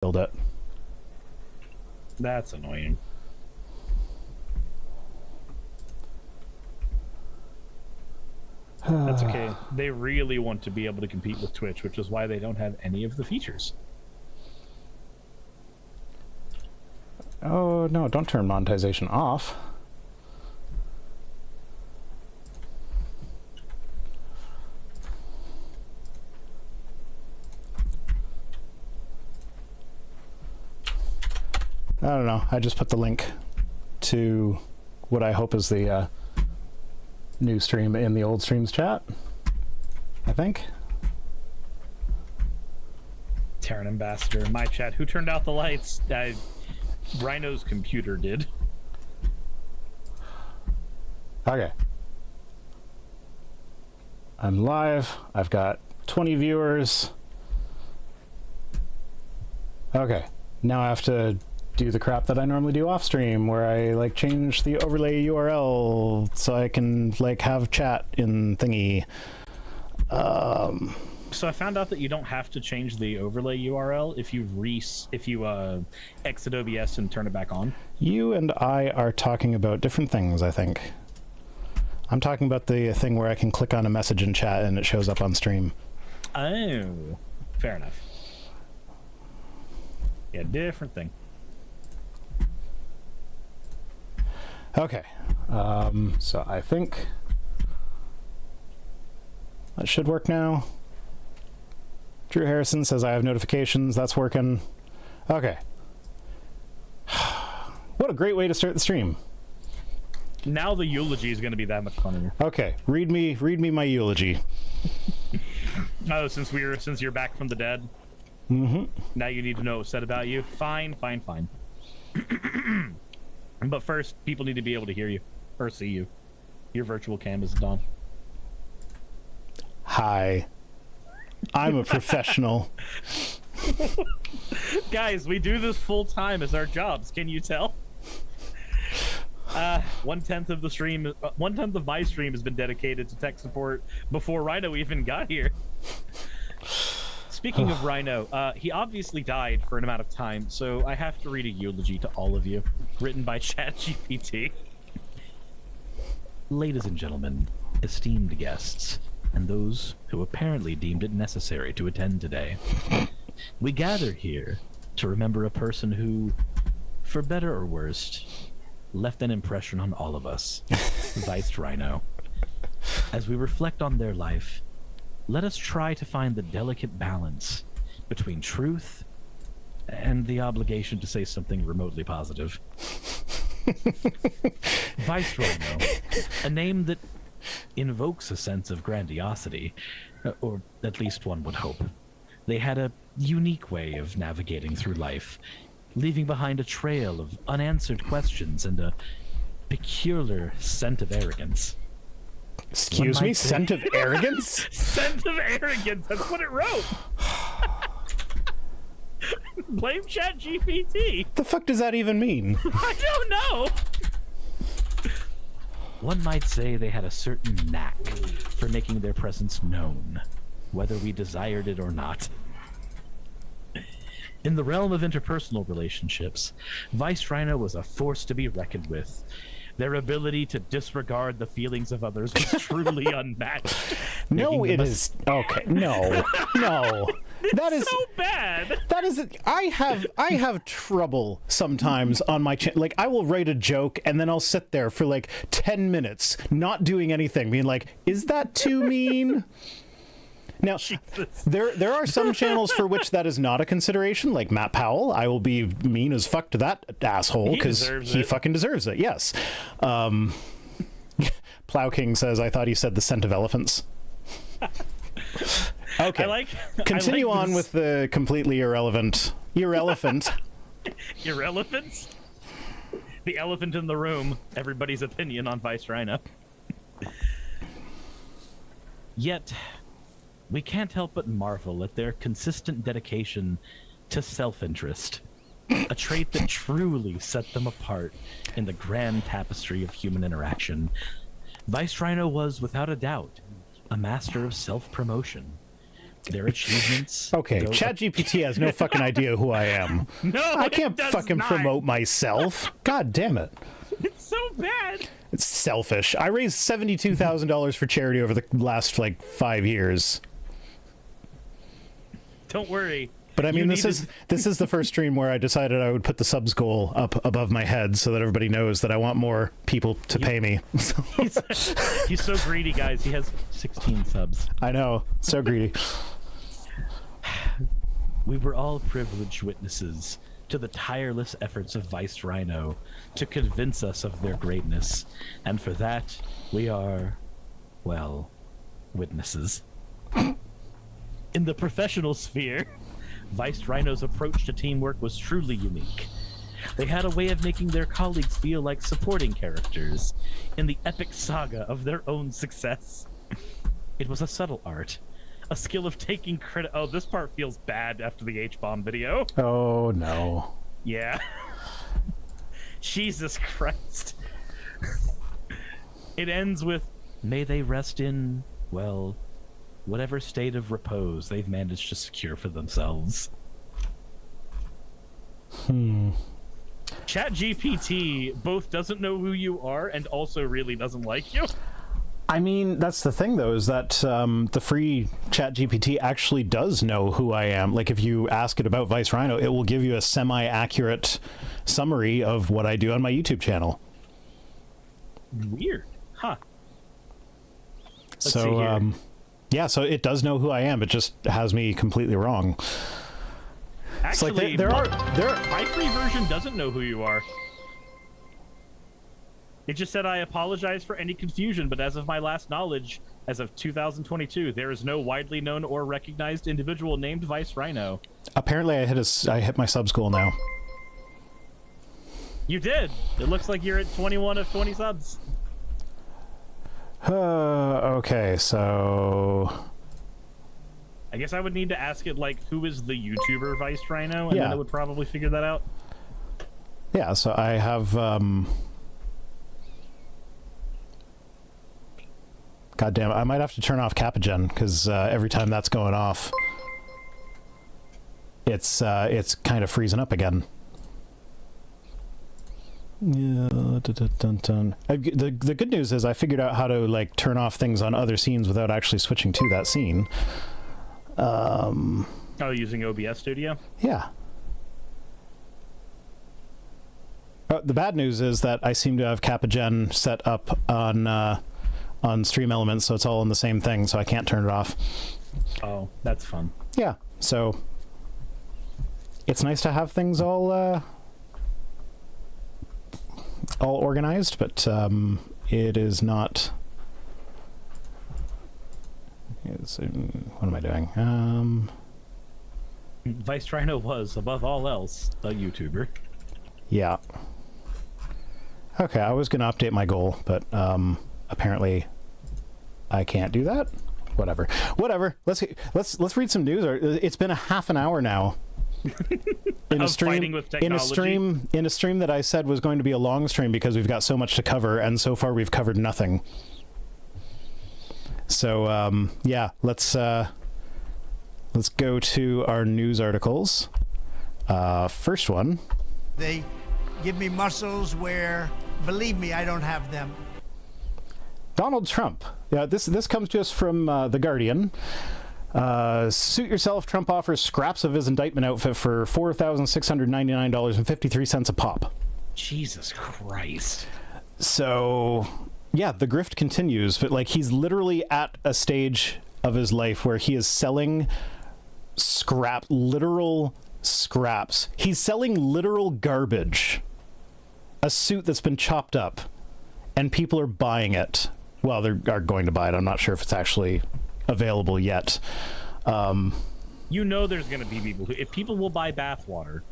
build it. That's annoying. That's okay. They really want to be able to compete with Twitch, which is why they don't have any of the features. Oh, no, don't turn monetization off. I don't know. I just put the link to what I hope is the new stream in the old streams chat, I think. Terran Ambassador, my chat. Who turned out the lights? Rhino's computer did. Okay. I'm live. I've got 20 viewers. Okay. Now I have to do the crap that I normally do off stream, where I like change the overlay URL so I can like have chat in thingy. So I found out that you don't have to change the overlay URL if you exit OBS and turn it back on. You and I are talking about different things, I think. I'm talking about the thing where I can click on a message in chat and it shows up on stream. Oh, fair enough. Yeah, different thing. Okay, so I think that should work now. Drew Harrison says I have notifications. That's working. Okay. What a great way to start the stream. Now the eulogy is going to be that much funnier. Okay, read me my eulogy. Oh, since you're back from the dead. Mm-hmm. Now you need to know what's said about you. Fine. But first, people need to be able to hear you or see you. Your virtual cam is on. Hi. I'm a professional. Guys, we do this full time as our jobs. Can you tell? 1/10 of the stream, 1/10 of my stream has been dedicated to tech support before Rhino even got here. Speaking of Rhino, he obviously died for an amount of time, so I have to read a eulogy to all of you, written by ChatGPT. Ladies and gentlemen, esteemed guests, and those who apparently deemed it necessary to attend today, we gather here to remember a person who, for better or worse, left an impression on all of us, Vice Rhino. As we reflect on their life, let us try to find the delicate balance between truth and the obligation to say something remotely positive. Vice Rhino, a name that invokes a sense of grandiosity, or at least one would hope. They had a unique way of navigating through life, leaving behind a trail of unanswered questions and a peculiar scent of arrogance. Excuse me? Scent of arrogance? Scent of arrogance, that's what it wrote. Blame ChatGPT. The fuck does that even mean? I don't know. One might say they had a certain knack for making their presence known, whether we desired it or not. In the realm of interpersonal relationships, Vice Rhino was a force to be reckoned with. Their ability to disregard the feelings of others was truly unmatched. No, it is. Okay, no. That is so bad. That is. I have trouble sometimes on my channel. Like, I will write a joke and then I'll sit there for like 10 minutes not doing anything, being like, is that too mean? Now, there are some channels for which that is not a consideration, like Matt Powell. I will be mean as fuck to that asshole because he fucking deserves it. Yes. Plow King says, I thought he said the scent of elephants. Okay. Continue on with the completely irrelevant. Irrelevant. Irrelevant? The elephant in the room. Everybody's opinion on Vice Rhino. Yet, we can't help but marvel at their consistent dedication to self-interest, a trait that truly set them apart in the grand tapestry of human interaction. Vice Rhino was, without a doubt, a master of self-promotion. their achievements. Okay, ChatGPT has no fucking idea who I am. No, I can't it does fucking not. promote myself. God damn it. It's so bad. It's selfish. I raised $72,000 for charity over the last, 5 years. Don't worry. But I mean, this is the first stream where I decided I would put the subs goal up above my head so that everybody knows that I want more people to pay me. He's so greedy, guys. He has 16 subs. I know. So greedy. We were all privileged witnesses to the tireless efforts of Vice Rhino to convince us of their greatness. And for that, we are, well, witnesses. In the professional sphere, Vice Rhino's approach to teamwork was truly unique. They had a way of making their colleagues feel like supporting characters in the epic saga of their own success. It was a subtle art, a skill of taking credit. Oh, this part feels bad after the H-bomb video. Oh, no. Yeah. Jesus Christ. It ends with, may they rest in, well, whatever state of repose they've managed to secure for themselves. ChatGPT both doesn't know who you are and also really doesn't like you. I mean, that's the thing, though, is that the free ChatGPT actually does know who I am. Like, if you ask it about Vice Rhino, it will give you a semi-accurate summary of what I do on my YouTube channel. Weird. Huh. Let's see So, here. yeah, so it does know who I am. It just has me completely wrong. It's like Actually, there are my free version doesn't know who you are. It just said, I apologize for any confusion, but as of my last knowledge, as of 2022, there is no widely known or recognized individual named Vice Rhino. Apparently I hit my subs goal now. You did. It looks like you're at 21 of 20 subs. Okay, so I guess I would need to ask it, like, who is the YouTuber Vice Rhino, and then Yeah. it would probably figure that out. yeah, so I have God damn it, I might have to turn off Capagen because every time that's going off, it's kind of freezing up again. Yeah, the good news is I figured out how to turn off things on other scenes without actually switching to that scene. Oh, using OBS Studio? Yeah. The bad news is that I seem to have Capagen set up on Stream Elements, so it's all in the same thing, so I can't turn it off. Oh, that's fun. Yeah, so it's nice to have things all organized, but it is not. What am I doing? Vice Rhino was, above all else, a YouTuber. Yeah. Okay, I was going to update my goal, but apparently I can't do that. Whatever. Let's read some news. It's been a half an hour now. In a stream that I said was going to be a long stream because we've got so much to cover, and so far we've covered nothing. So yeah, let's go to our news articles. First one. They give me muscles where, believe me, I don't have them. Donald Trump. Yeah, this comes to us from The Guardian. Suit yourself, Trump offers scraps of his indictment outfit for $4,699.53 a pop. Jesus Christ. So, yeah, the grift continues, but he's literally at a stage of his life where he is selling literal scraps. He's selling literal garbage. A suit that's been chopped up, and people are buying it. Well, they are going to buy it. I'm not sure if it's actually available yet. You know there's going to be people who, if people will buy bathwater,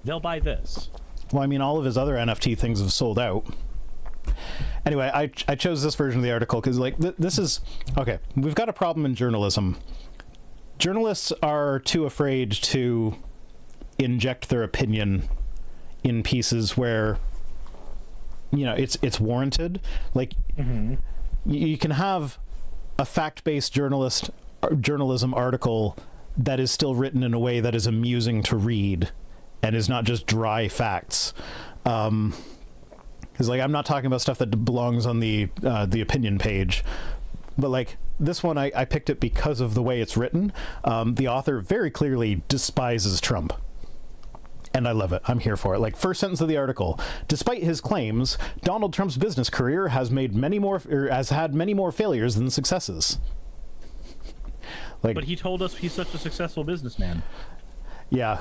they'll buy this. Well, I mean, all of his other NFT things have sold out. Anyway, I chose this version of the article because, this is... Okay, we've got a problem in journalism. Journalists are too afraid to inject their opinion in pieces where, it's warranted. You can have a fact-based journalist journalism article that is still written in a way that is amusing to read and is not just dry facts. Because like I'm not talking about stuff that belongs on the opinion page, but like this one I picked it because of the way it's written. The author very clearly despises Trump. And I love it. I'm here for it. Like, first sentence of the article: despite his claims, Donald Trump's business career has had many more failures than successes. Like, but he told us he's such a successful businessman. Yeah,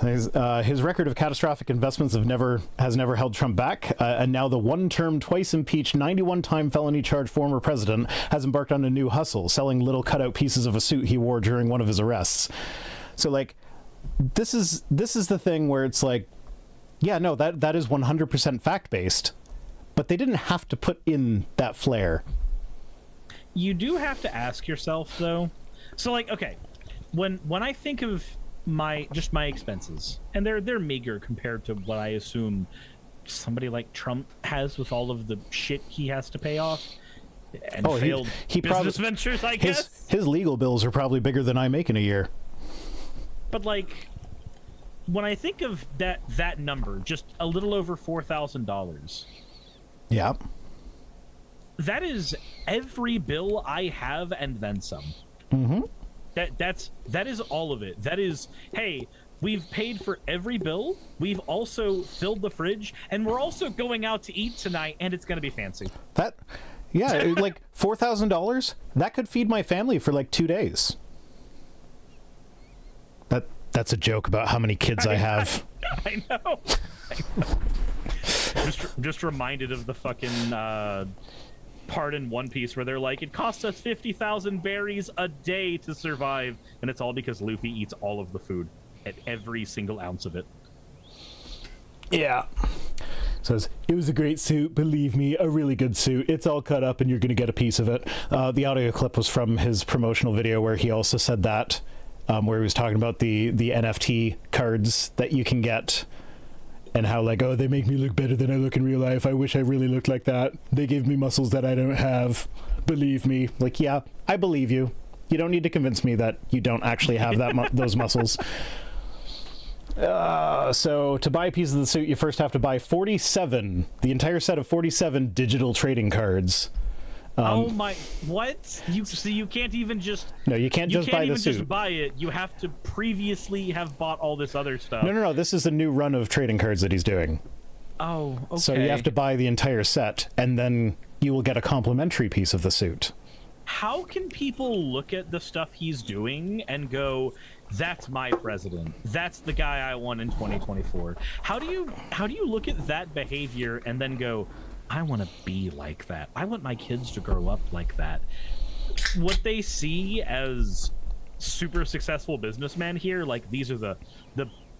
his record of catastrophic investments has never held Trump back, and now the one-term, twice-impeached, 91-time felony charged former president has embarked on a new hustle, selling little cutout pieces of a suit he wore during one of his arrests. So, like, this is the thing where it's like, yeah, no, that is 100% fact-based, but they didn't have to put in that flair. You do have to ask yourself, though. So, like, okay, when I think of my expenses, and they're meager compared to what I assume somebody like Trump has with all of the shit he has to pay off and failed business ventures, I guess. His legal bills are probably bigger than I make in a year. But like, when I think of that number, just a little over $4,000. Yeah. That is every bill I have and then some. Mm-hmm. That is all of it. That is, hey, we've paid for every bill. We've also filled the fridge, and we're also going out to eat tonight, and it's going to be fancy. Yeah, like $4,000, that could feed my family for like 2 days. That's a joke about how many kids I have. I know. Just reminded of the fucking part in One Piece where they're like, it costs us 50,000 berries a day to survive, and it's all because Luffy eats all of the food, at every single ounce of it. Yeah. Says, it was a great suit, believe me, a really good suit. It's all cut up and you're going to get a piece of it. The audio clip was from his promotional video where he also said that, where he was talking about the NFT cards that you can get and how like, oh, they make me look better than I look in real life. I wish I really looked like that. They give me muscles that I don't have. Believe me. Like, yeah, I believe you. You don't need to convince me that you don't actually have those muscles. So to buy a piece of the suit, you first have to buy the entire set of 47 digital trading cards. Oh my, what? You can't even just... No, you can't just buy the suit. Just buy it. You have to previously have bought all this other stuff. No. This is a new run of trading cards that he's doing. Oh, okay. So you have to buy the entire set, and then you will get a complimentary piece of the suit. How can people look at the stuff he's doing and go, that's my president. That's the guy I want in 2024. How do you look at that behavior and then go, I want to be like that. I want my kids to grow up like that. What they see as super successful businessmen here, like these are the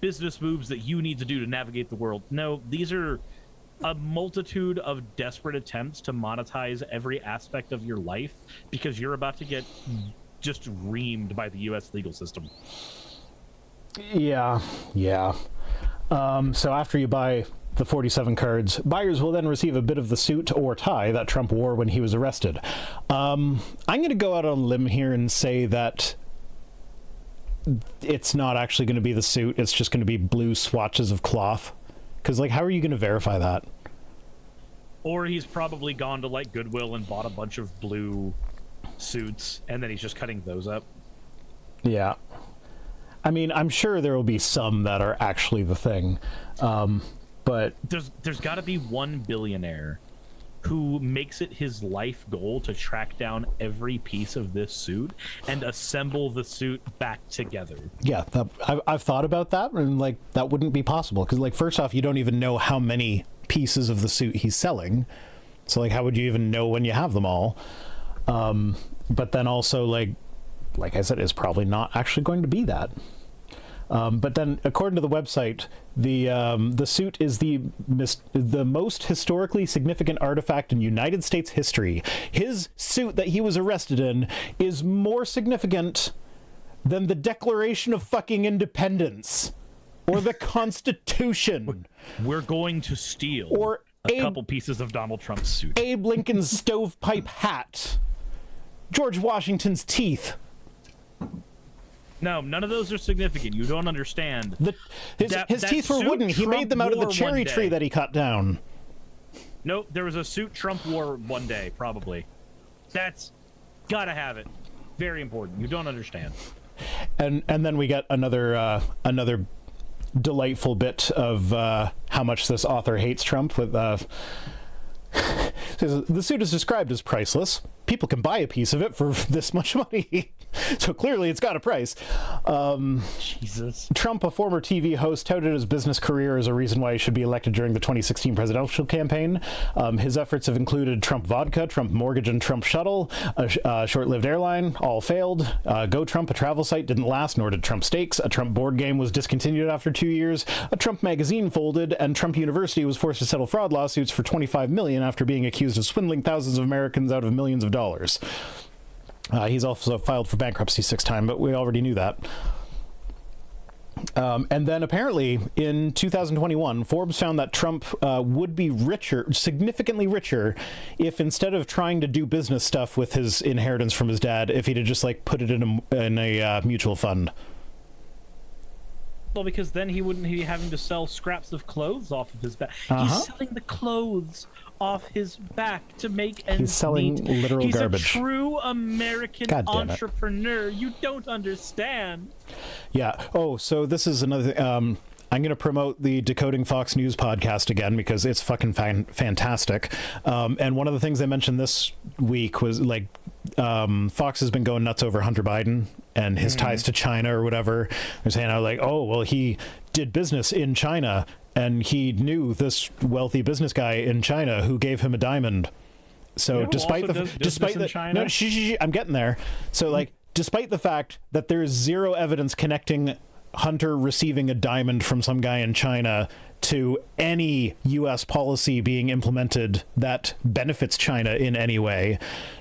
business moves that you need to do to navigate the world. No, these are a multitude of desperate attempts to monetize every aspect of your life because you're about to get just reamed by the U.S. legal system. Yeah. So after you buy the 47 cards, buyers will then receive a bit of the suit or tie that Trump wore when he was arrested. I'm going to go out on a limb here and say that it's not actually going to be the suit. It's just going to be blue swatches of cloth. Because, like, how are you going to verify that? Or he's probably gone to, like, Goodwill and bought a bunch of blue suits, and then he's just cutting those up. Yeah. I mean, I'm sure there will be some that are actually the thing. But there's got to be one billionaire who makes it his life goal to track down every piece of this suit and assemble the suit back together. Yeah, I've thought about that, and like that wouldn't be possible because, like, first off, you don't even know how many pieces of the suit he's selling, so like, how would you even know when you have them all? But then also, like I said, it's probably not actually going to be that. But then, according to the website, the suit is the most historically significant artifact in United States history. His suit that he was arrested in is more significant than the Declaration of fucking Independence or the Constitution. We're going to steal or a couple pieces of Donald Trump's suit. Abe Lincoln's stovepipe hat. George Washington's teeth. No, none of those are significant. You don't understand. His teeth were wooden. He made them out of the cherry tree that he cut down. Nope, there was a suit Trump wore one day, probably. That's gotta have it. Very important. You don't understand. And then we get another delightful bit of how much this author hates Trump with the suit is described as priceless. People can buy a piece of it for this much money. So clearly it's got a price. Jesus. Trump, a former TV host, touted his business career as a reason why he should be elected during the 2016 presidential campaign. His efforts have included Trump Vodka, Trump Mortgage, and Trump Shuttle, a short-lived airline. All failed. Go Trump, a travel site, didn't last, nor did Trump Steaks. A Trump board game was discontinued after 2 years. A Trump magazine folded, and Trump University was forced to settle fraud lawsuits for $25 million after being accused of swindling thousands of Americans out of millions of dollars. He's also filed for bankruptcy 6 times, but we already knew that. And then apparently in 2021, Forbes found that Trump would be richer, significantly richer, if instead of trying to do business stuff with his inheritance from his dad, if he'd have just like put it in a mutual fund. Well, because then he wouldn't be having to sell scraps of clothes off of his back. He's selling the clothes off his back to make ends He's selling meet. literal He's garbage. He's a true American entrepreneur. You don't understand. Yeah. Oh, so this is another I'm going to promote the Decoding Fox News podcast again because it's fucking fantastic. And one of the things they mentioned this week was like Fox has been going nuts over Hunter Biden and his ties to China or whatever. They're saying, like, oh, well, he did business in China and he knew this wealthy business guy in China who gave him a diamond. So despite the China? No, I'm getting there. So like, despite the fact that there is zero evidence connecting Hunter receiving a diamond from some guy in China to any U.S. policy being implemented that benefits China in any way.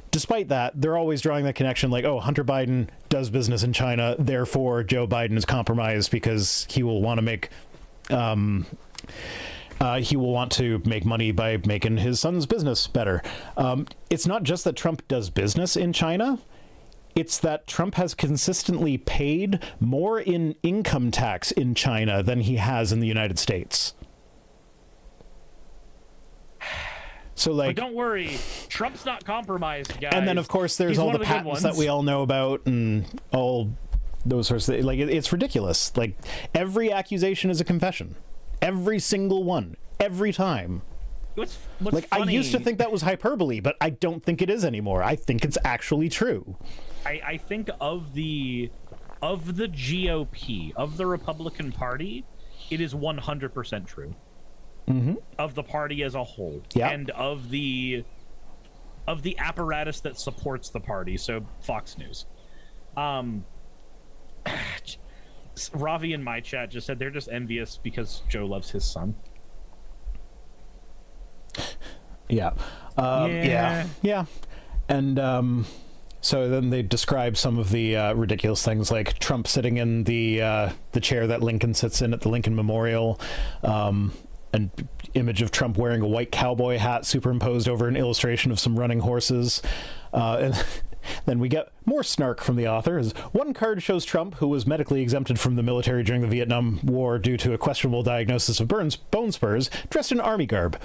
Despite that, they're always drawing that connection like, oh, Hunter Biden does business in China, therefore Joe Biden is compromised because he will want to make money by making his son's business better. It's not just that Trump does business in China. It's that Trump has consistently paid more in income tax in China than he has in the United States. So, like, but don't worry, Trump's not compromised, guys. And then, of course, there's all the patents that we all know about and all those sorts of things. Like, it's ridiculous. Like, every accusation is a confession. Every single one. Every time. What's like, funny, I used to think that was hyperbole, but I don't think it is anymore. I think it's actually true. I think of the GOP, of the Republican Party, it is 100% true. Of the party as a whole, and of the apparatus that supports the party, so Fox News. Ravi in my chat just said they're just envious because Joe loves his son. Yeah. And so then they describe some of the ridiculous things, like Trump sitting in the chair that Lincoln sits in at the Lincoln Memorial, an image of Trump wearing a white cowboy hat superimposed over an illustration of some running horses. And then we get more snark from the author. As one card shows Trump, who was medically exempted from the military during the Vietnam War due to a questionable diagnosis of bone spurs, dressed in army garb.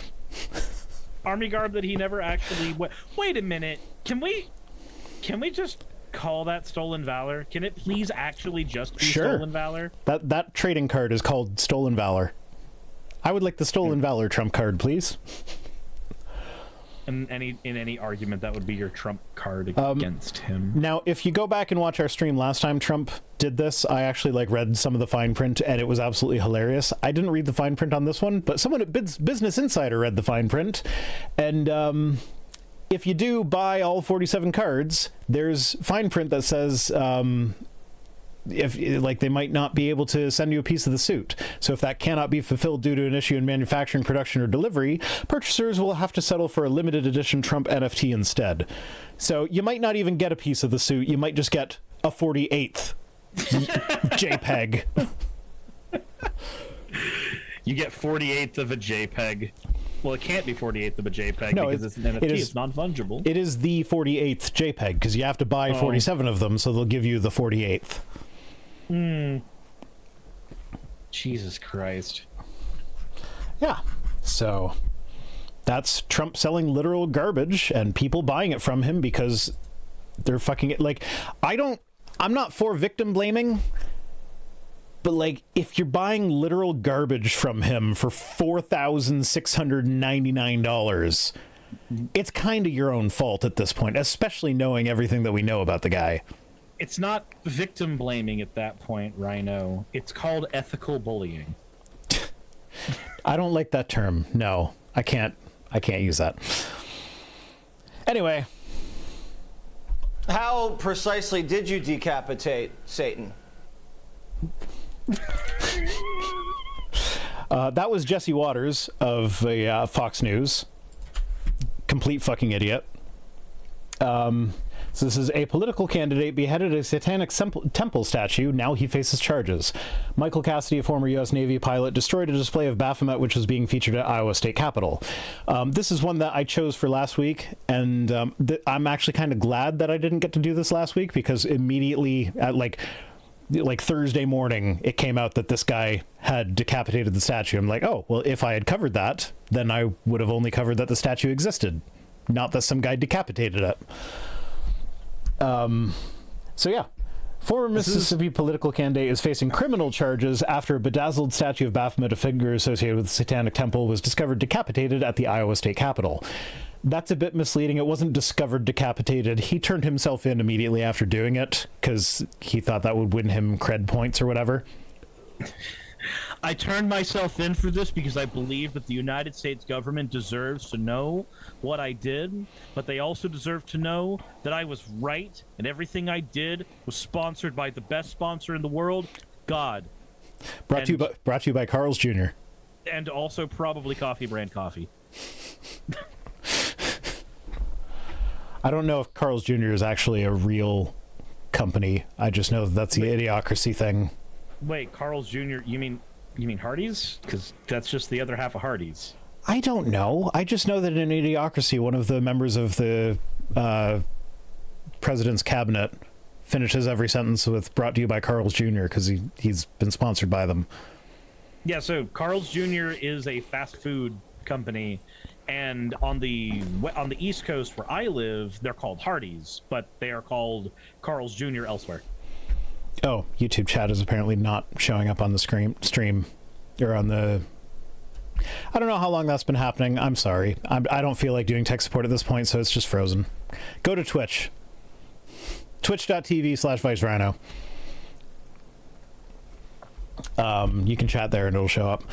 Army garb that he never actually... Wait a minute. Can we just call that stolen valor? Can it please actually just be stolen valor? That trading card is called stolen valor. I would like the stolen valor Trump card, please. In any argument, that would be your Trump card against him. Now, if you go back and watch our stream last time Trump did this, I actually read some of the fine print, and it was absolutely hilarious. I didn't read the fine print on this one, but someone at Business Insider read the fine print, and if you do buy all 47 cards, there's fine print that says if they might not be able to send you a piece of the suit. So if that cannot be fulfilled due to an issue in manufacturing, production, or delivery, purchasers will have to settle for a limited edition Trump NFT instead. So you might not even get a piece of the suit. You might just get a 48th JPEG. You get 48th of a JPEG. Well, it can't be 48th of a JPEG because it's an NFT. It's non-fungible. It is the 48th JPEG because you have to buy 47 of them, so they'll give you the 48th. Jesus Christ. Yeah. So that's Trump selling literal garbage and people buying it from him because they're fucking it. Like, I'm not for victim blaming, but like, if you're buying literal garbage from him for $4,699, it's kind of your own fault at this point, especially knowing everything that we know about the guy. It's not victim blaming at that point, Rhino. It's called ethical bullying. I don't like that term. No, I can't use that. Anyway. How precisely did you decapitate Satan? That was Jesse Waters of Fox News. Complete fucking idiot. So this is a political candidate beheaded a satanic temple statue. Now he faces charges. Michael Cassidy, a former U.S. Navy pilot, destroyed a display of Baphomet which was being featured at Iowa State Capitol. This is one that I chose for last week, and I'm actually kind of glad that I didn't get to do this last week, because immediately at like Thursday morning, it came out that this guy had decapitated the statue. I'm like, oh, well, if I had covered that, then I would have only covered that the statue existed, not that some guy decapitated it. So yeah, former Mississippi political candidate is facing criminal charges after a bedazzled statue of Baphomet, a figure associated with the Satanic Temple, was discovered decapitated at the Iowa State Capitol. That's a bit misleading. It wasn't discovered decapitated. He turned himself in immediately after doing it because he thought that would win him cred points or whatever. I turned myself in for this because I believe that the United States government deserves to know what I did, but they also deserve to know that I was right and everything I did was sponsored by the best sponsor in the world, God. Brought to you by Carl's Jr. And also probably Coffee Brand Coffee. I don't know if Carl's Jr. is actually a real company. I just know that's the Idiocracy thing. Wait, Carl's Jr., you mean Hardee's? Because that's just the other half of Hardee's. I don't know. I just know that in Idiocracy, one of the members of the president's cabinet finishes every sentence with "brought to you by Carl's Jr." because he's been sponsored by them. Yeah, so Carl's Jr. is a fast food company, and on the East Coast where I live, they're called Hardee's, but they are called Carl's Jr. elsewhere. Oh, YouTube chat is apparently not showing up on the stream or on the... I don't know how long that's been happening. I'm sorry. I don't feel like doing tech support at this point, so it's just frozen. Go to Twitch. Twitch.tv/ViceRhino. You can chat there and it'll show up.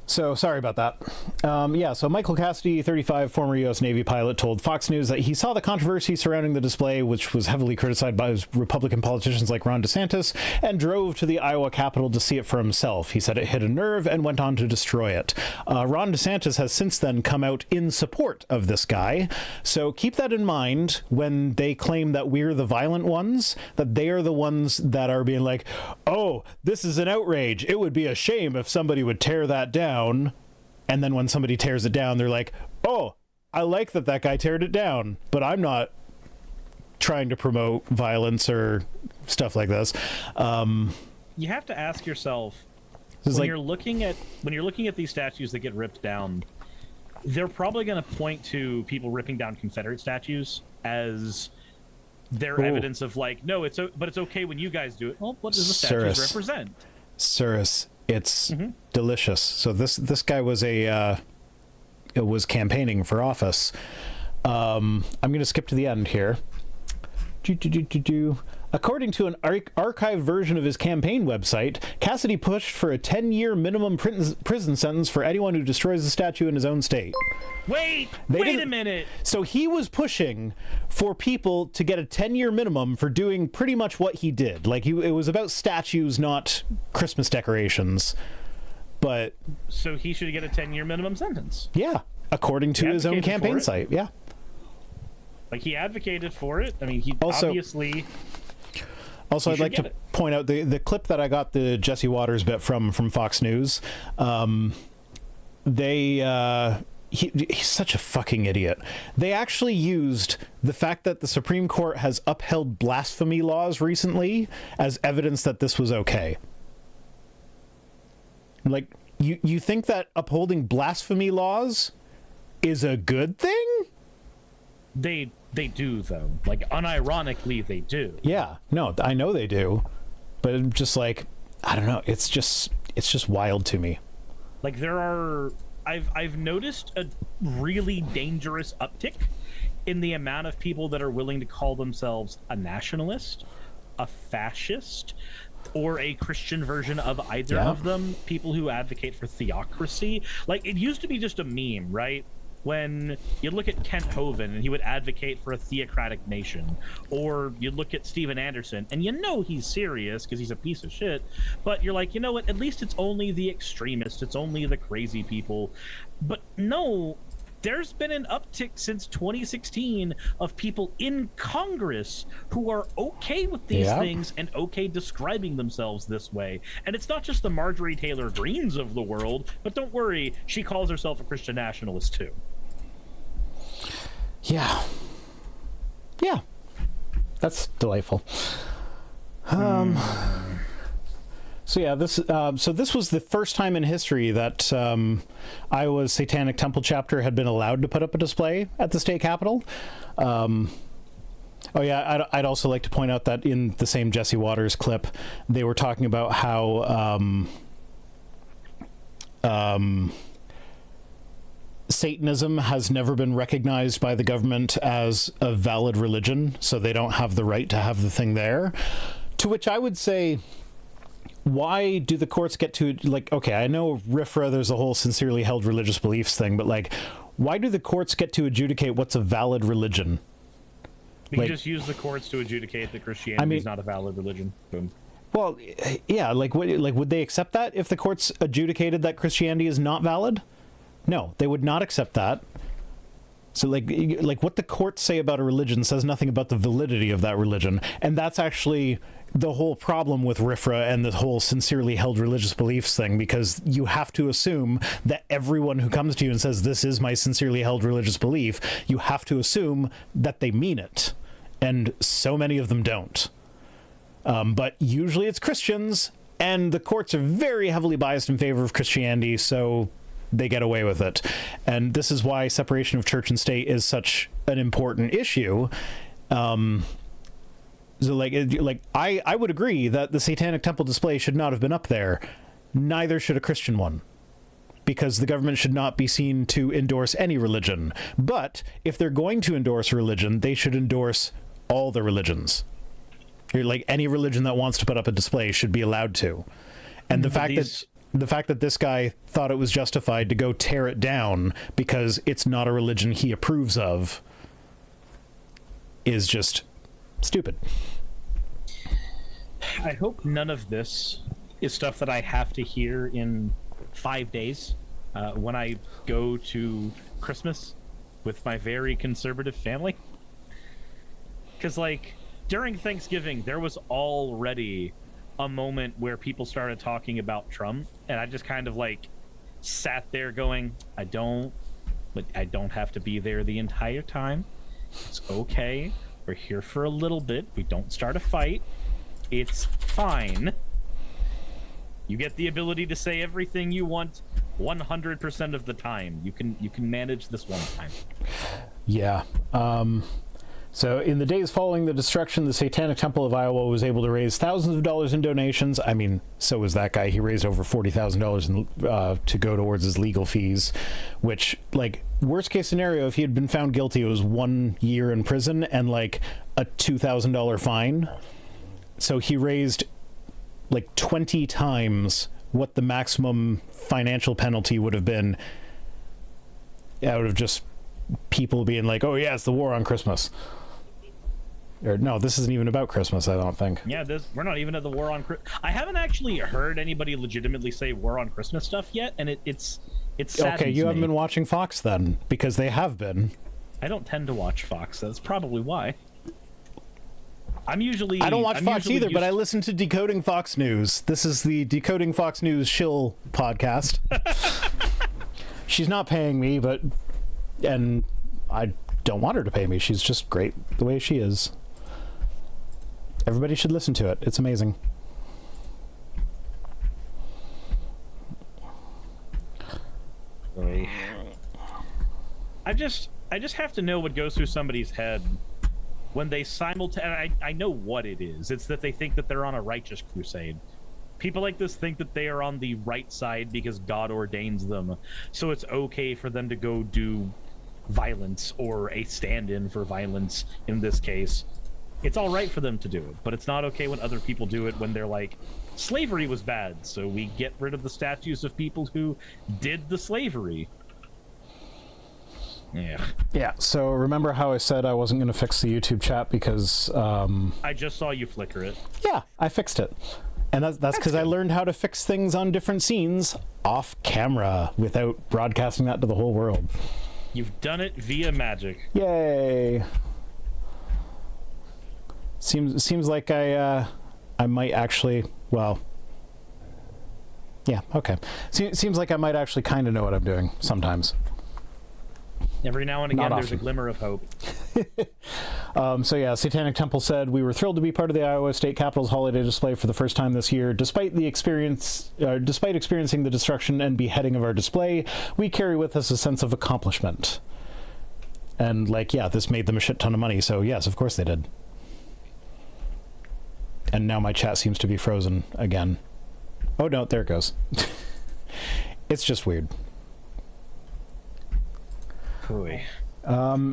So, sorry about that. Yeah, so Michael Cassidy, 35, former U.S. Navy pilot, told Fox News that he saw the controversy surrounding the display, which was heavily criticized by Republican politicians like Ron DeSantis, and drove to the Iowa Capitol to see it for himself. He said it hit a nerve and went on to destroy it. Ron DeSantis has since then come out in support of this guy, so keep that in mind when they claim that we're the violent ones, that they are the ones that are being like, oh, this is an outrage. It would be a shame if somebody would tear that down. And then when somebody tears it down, they're like, oh, I like that guy teared it down, but I'm not trying to promote violence or stuff like this. You have to ask yourself, when you're looking at these statues that get ripped down, they're probably going to point to people ripping down Confederate statues as their evidence of like, no, it's okay when you guys do it. Well, what does the statues represent? Cirrus. It's delicious. So this guy was was campaigning for office. I'm going to skip to the end here. According to an archived version of his campaign website, Cassidy pushed for a 10-year minimum prison sentence for anyone who destroys a statue in his own state. Wait a minute. So he was pushing for people to get a 10-year minimum for doing pretty much what he did. Like, it was about statues, not Christmas decorations. But so he should get a 10-year minimum sentence. Yeah, according to his own campaign site. Yeah. Like, he advocated for it. I mean, he obviously... Also, I'd like to point out the clip that I got the Jesse Waters bit from Fox News. They he's such a fucking idiot. They actually used the fact that the Supreme Court has upheld blasphemy laws recently as evidence that this was okay. Like, you think that upholding blasphemy laws is a good thing? They do, though. Like, unironically, they do. Yeah, no, I know they do, but I'm just like, I don't know. It's just wild to me. Like, I've noticed a really dangerous uptick in the amount of people that are willing to call themselves a nationalist, a fascist, or a Christian version of either of them. People who advocate for theocracy. Like, it used to be just a meme, right? When you look at Kent Hovind and he would advocate for a theocratic nation, or you look at Steven Anderson and you know he's serious because he's a piece of shit, but you're like, you know what, at least it's only the extremists, it's only the crazy people. But no, there's been an uptick since 2016 of people in Congress who are okay with these things and okay describing themselves this way. And it's not just the Marjorie Taylor Greens of the world, but don't worry, she calls herself a Christian nationalist too. Yeah. That's delightful. So yeah, this was the first time in history that Iowa's Satanic Temple chapter had been allowed to put up a display at the state capitol. Oh yeah, I'd also like to point out that in the same Jesse Waters clip, they were talking about how Satanism has never been recognized by the government as a valid religion, so they don't have the right to have the thing there. To which I would say, why do the courts get to, like, okay, I know RFRA, there's a whole sincerely held religious beliefs thing, but like, why do the courts get to adjudicate what's a valid religion? You just use the courts to adjudicate that Christianity is not a valid religion. Boom. Well, yeah, would they accept that if the courts adjudicated that Christianity is not valid? No, they would not accept that. So, like what the courts say about a religion says nothing about the validity of that religion, and that's actually the whole problem with RFRA and the whole sincerely held religious beliefs thing, because you have to assume that everyone who comes to you and says, this is my sincerely held religious belief, you have to assume that they mean it. And so many of them don't. But usually it's Christians, and the courts are very heavily biased in favor of Christianity, so they get away with it. And this is why separation of church and state is such an important issue. So I would agree that the Satanic Temple display should not have been up there. Neither should a Christian one, because the government should not be seen to endorse any religion. But if they're going to endorse a religion, they should endorse all the religions. Like, any religion that wants to put up a display should be allowed to. And the fact that this guy thought it was justified to go tear it down because it's not a religion he approves of is just stupid. I hope none of this is stuff that I have to hear in 5 days when I go to Christmas with my very conservative family. Because, like, during Thanksgiving, there was already a moment where people started talking about Trump, and I just kind of, like, sat there going, I don't have to be there the entire time. It's okay. We're here for a little bit. We don't start a fight. It's fine. You get the ability to say everything you want 100% of the time. You can manage this one time. Yeah. So in the days following the destruction, the Satanic Temple of Iowa was able to raise thousands of dollars in donations. I mean, so was that guy. He raised over $40,000 to go towards his legal fees, which, like, worst case scenario, if he had been found guilty, it was 1 year in prison and like a $2,000 fine. So he raised like 20 times what the maximum financial penalty would have been out of just people being like, oh yeah, it's the war on Christmas. Or no, this isn't even about Christmas, I don't think. Yeah, we're not even at the war on Christmas. I haven't actually heard anybody legitimately say war on Christmas stuff yet, and it's okay. You haven't been watching Fox then, because they have been. I don't tend to watch Fox. That's probably why. I don't watch Fox either, but I listen to Decoding Fox News. This is the Decoding Fox News shill podcast. she's not paying me, and I don't want her to pay me. She's just great the way she is. Everybody should listen to it. It's amazing. I just have to know what goes through somebody's head when they I know what it is. It's that they think that they're on a righteous crusade. People like this think that they are on the right side because God ordains them. So it's okay for them to go do violence or a stand-in for violence in this case. It's all right for them to do it, but it's not okay when other people do it when they're like, slavery was bad, so we get rid of the statues of people who did the slavery. Yeah, so remember how I said I wasn't going to fix the YouTube chat because... I just saw you flicker it. Yeah, I fixed it. And that's because I learned how to fix things on different scenes off camera without broadcasting that to the whole world. You've done it via magic. Yay! Seems like I might actually, well... Yeah, okay. Seems like I might actually kind of know what I'm doing sometimes. Every now and again, there's a glimmer of hope. So yeah, Satanic Temple said, we were thrilled to be part of the Iowa State Capitol's holiday display for the first time this year. Despite experiencing the destruction and beheading of our display, we carry with us a sense of accomplishment. And like, yeah, this made them a shit ton of money, so yes, of course they did. And now my chat seems to be frozen again. Oh no, there it goes. It's just weird.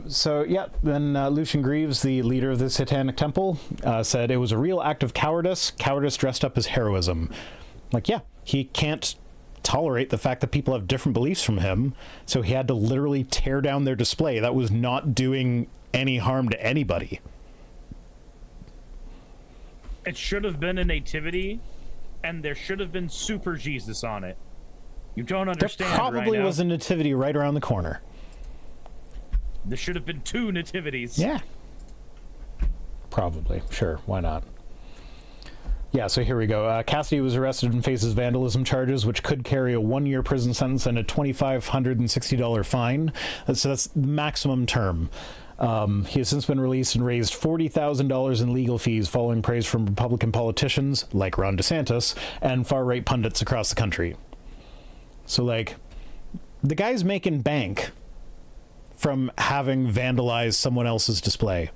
So yeah, then Lucian Greaves, the leader of the Satanic Temple, said it was a real act of cowardice dressed up as heroism. Like, yeah, he can't tolerate the fact that people have different beliefs from him, so he had to literally tear down their display that was not doing any harm to anybody. It should have been a nativity, and there should have been Super Jesus on it. You don't understand. There probably was a nativity right around the corner. There should have been 2 nativities. Yeah. Probably. Sure. Why not? Yeah, so here we go. Cassidy was arrested and faces vandalism charges, which could carry a 1-year prison sentence and a $2,560 fine. So that's the maximum term. He has since been released and raised $40,000 in legal fees following praise from Republican politicians, like Ron DeSantis, and far-right pundits across the country. So, like, the guy's making bank from having vandalized someone else's display.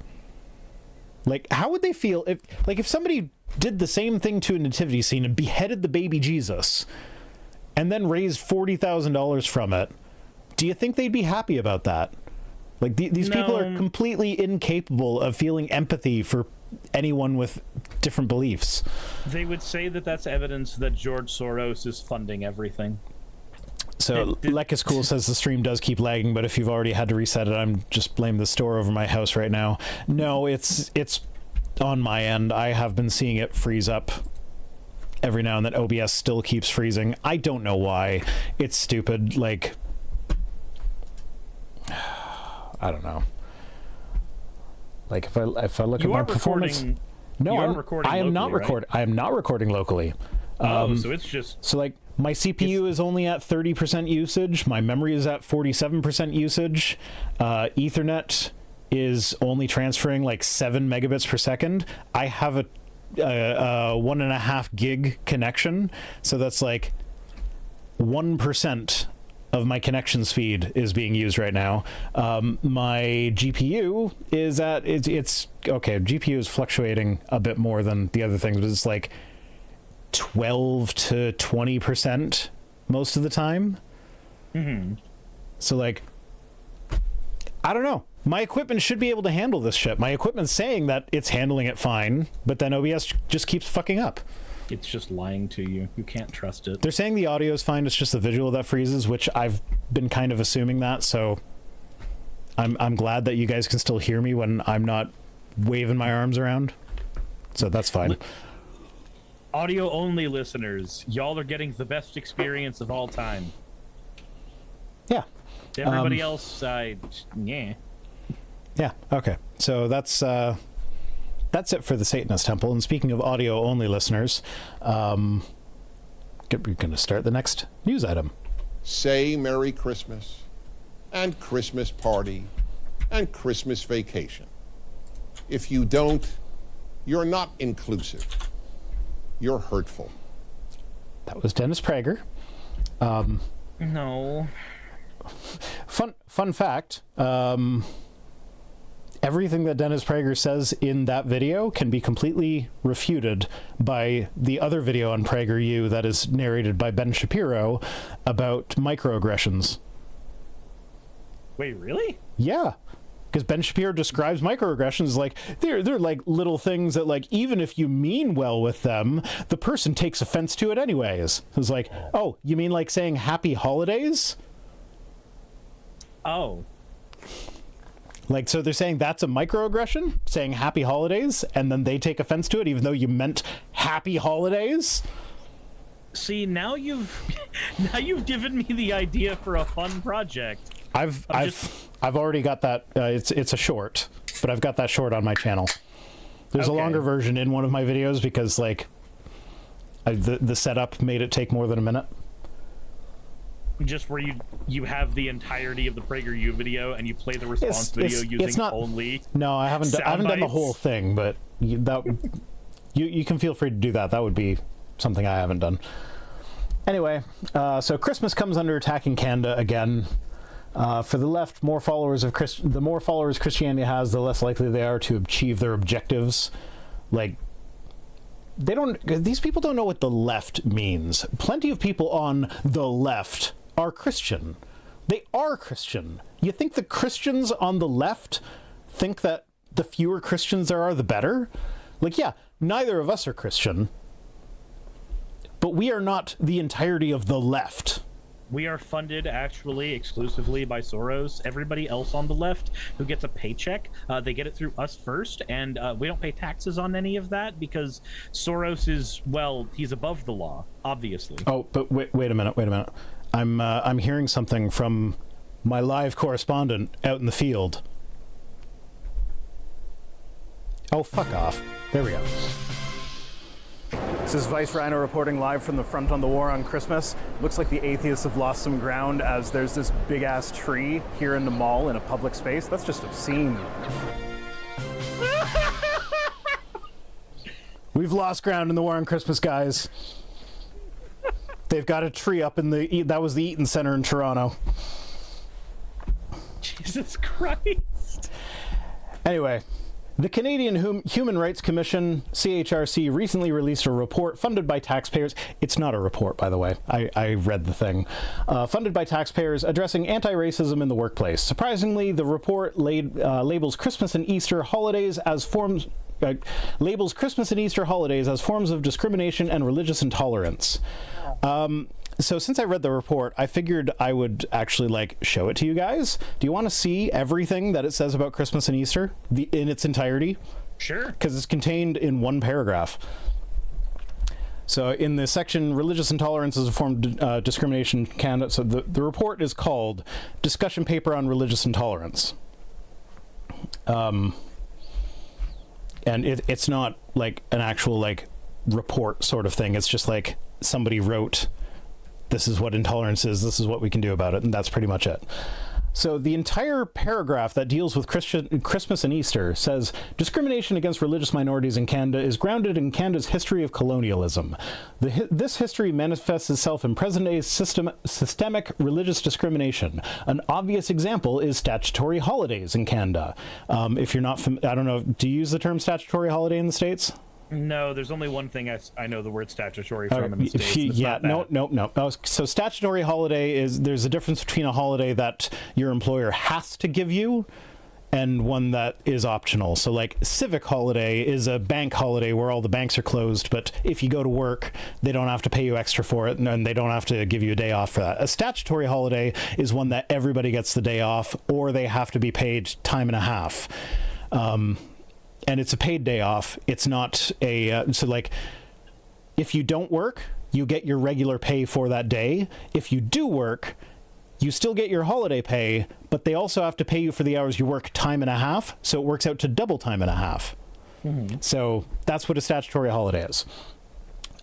Like, how would they feel if somebody did the same thing to a nativity scene and beheaded the baby Jesus and then raised $40,000 from it? Do you think they'd be happy about that? Like, these people are completely incapable of feeling empathy for anyone with different beliefs. They would say that that's evidence that George Soros is funding everything. So, Lekis Cool says the stream does keep lagging, but if you've already had to reset it, I'm just blaming the store over my house right now. No, it's on my end. I have been seeing it freeze up every now and then. OBS still keeps freezing. I don't know why. It's stupid. Like, I don't know. Like, if I look at my performance, no, I am not recording. I am not recording locally. So it's just so like. My CPU is only at 30% usage. My memory is at 47% usage. Ethernet is only transferring like 7 megabits per second. I have a 1.5 gig connection, so that's like 1% of my connection speed is being used right now. My GPU is at it's okay. GPU is fluctuating a bit more than the other things, but it's like 12 to 20% most of the time. So like, I don't know. My equipment should be able to handle this shit. My equipment's saying that it's handling it fine, but then OBS just keeps fucking up. It's just lying to you. You can't trust it. They're saying the audio is fine. It's just the visual that freezes, which I've been kind of assuming that. So I'm glad that you guys can still hear me when I'm not waving my arms around. So that's fine. Audio only listeners, y'all are getting the best experience of all time. Yeah. Everybody else, yeah. Yeah. Okay. So that's it for the Satanist Temple. And speaking of audio only listeners, we're going to start the next news item. say Merry Christmas and Christmas party and Christmas vacation. If you don't, you're not inclusive. You're hurtful. That was Dennis Prager. No. Fun fact. Everything that Dennis Prager says in that video can be completely refuted by the other video on PragerU that is narrated by Ben Shapiro about microaggressions. Wait, really? Yeah. Because Ben Shapiro describes microaggressions like they're like little things that, like, even if you mean well with them, the person takes offense to it anyways. It's like, oh, you mean like saying happy holidays? Oh. Like, so they're saying that's a microaggression, saying happy holidays, and then they take offense to it even though you meant happy holidays? See, now you've given me the idea for a fun project. I've already got that. It's a short, but I've got that short on my channel. There's a longer version in one of my videos because, like, the setup made it take more than a minute. Just where you have the entirety of the PragerU video and you play the response video using only. No, I haven't done the whole thing, but you can feel free to do that. That would be something I haven't done. Anyway, so Christmas comes under attack in Canada again. For the left, the more followers Christianity has, the less likely they are to achieve their objectives. Like, these people don't know what the left means. Plenty of people on the left are Christian. They are Christian. You think the Christians on the left think that the fewer Christians there are, the better? Like, yeah, neither of us are Christian, but we are not the entirety of the left. We are funded actually exclusively by Soros. Everybody else on the left who gets a paycheck, they get it through us first, and we don't pay taxes on any of that because Soros is, well, he's above the law, obviously. Oh, but wait a minute. I'm hearing something from my live correspondent out in the field. Oh, fuck off. There we go. This is Vice Rhino reporting live from the front on the war on Christmas. Looks like the atheists have lost some ground as there's this big-ass tree here in the mall in a public space. That's just obscene. We've lost ground in the war on Christmas, guys. They've got a tree up in that was the Eaton Center in Toronto. Jesus Christ. Anyway, the Canadian Human Rights Commission, CHRC, recently released a report funded by taxpayers. It's not a report, by the way. I read the thing. Funded by taxpayers addressing anti-racism in the workplace. Surprisingly, the report labels Christmas and Easter holidays as forms of discrimination and religious intolerance. So since I read the report, I figured I would actually, like, show it to you guys. Do you want to see everything that it says about Christmas and Easter in its entirety? Sure. Because it's contained in one paragraph. So in the section, Religious Intolerance is a form of discrimination Canada. So the report is called Discussion Paper on Religious Intolerance. And it's not like an actual, like, report sort of thing. It's just like somebody wrote, this is what intolerance is, this is what we can do about it, and that's pretty much it. So the entire paragraph that deals with Christmas and Easter says, discrimination against religious minorities in Canada is grounded in Canada's history of colonialism. This history manifests itself in present-day systemic religious discrimination. An obvious example is statutory holidays in Canada. If you're not I don't know, do you use the term statutory holiday in the States? No, there's only one thing I know the word statutory from in the States. Yeah, no. So statutory holiday is, there's a difference between a holiday that your employer has to give you and one that is optional. So, like, civic holiday is a bank holiday where all the banks are closed, but if you go to work, they don't have to pay you extra for it, and they don't have to give you a day off for that. A statutory holiday is one that everybody gets the day off, or they have to be paid time and a half. And it's a paid day off. It's not a so, like, if you don't work, you get your regular pay for that day. If you do work, you still get your holiday pay, but they also have to pay you for the hours you work time and a half, so it works out to double time and a half. Mm-hmm. So that's what a statutory holiday is.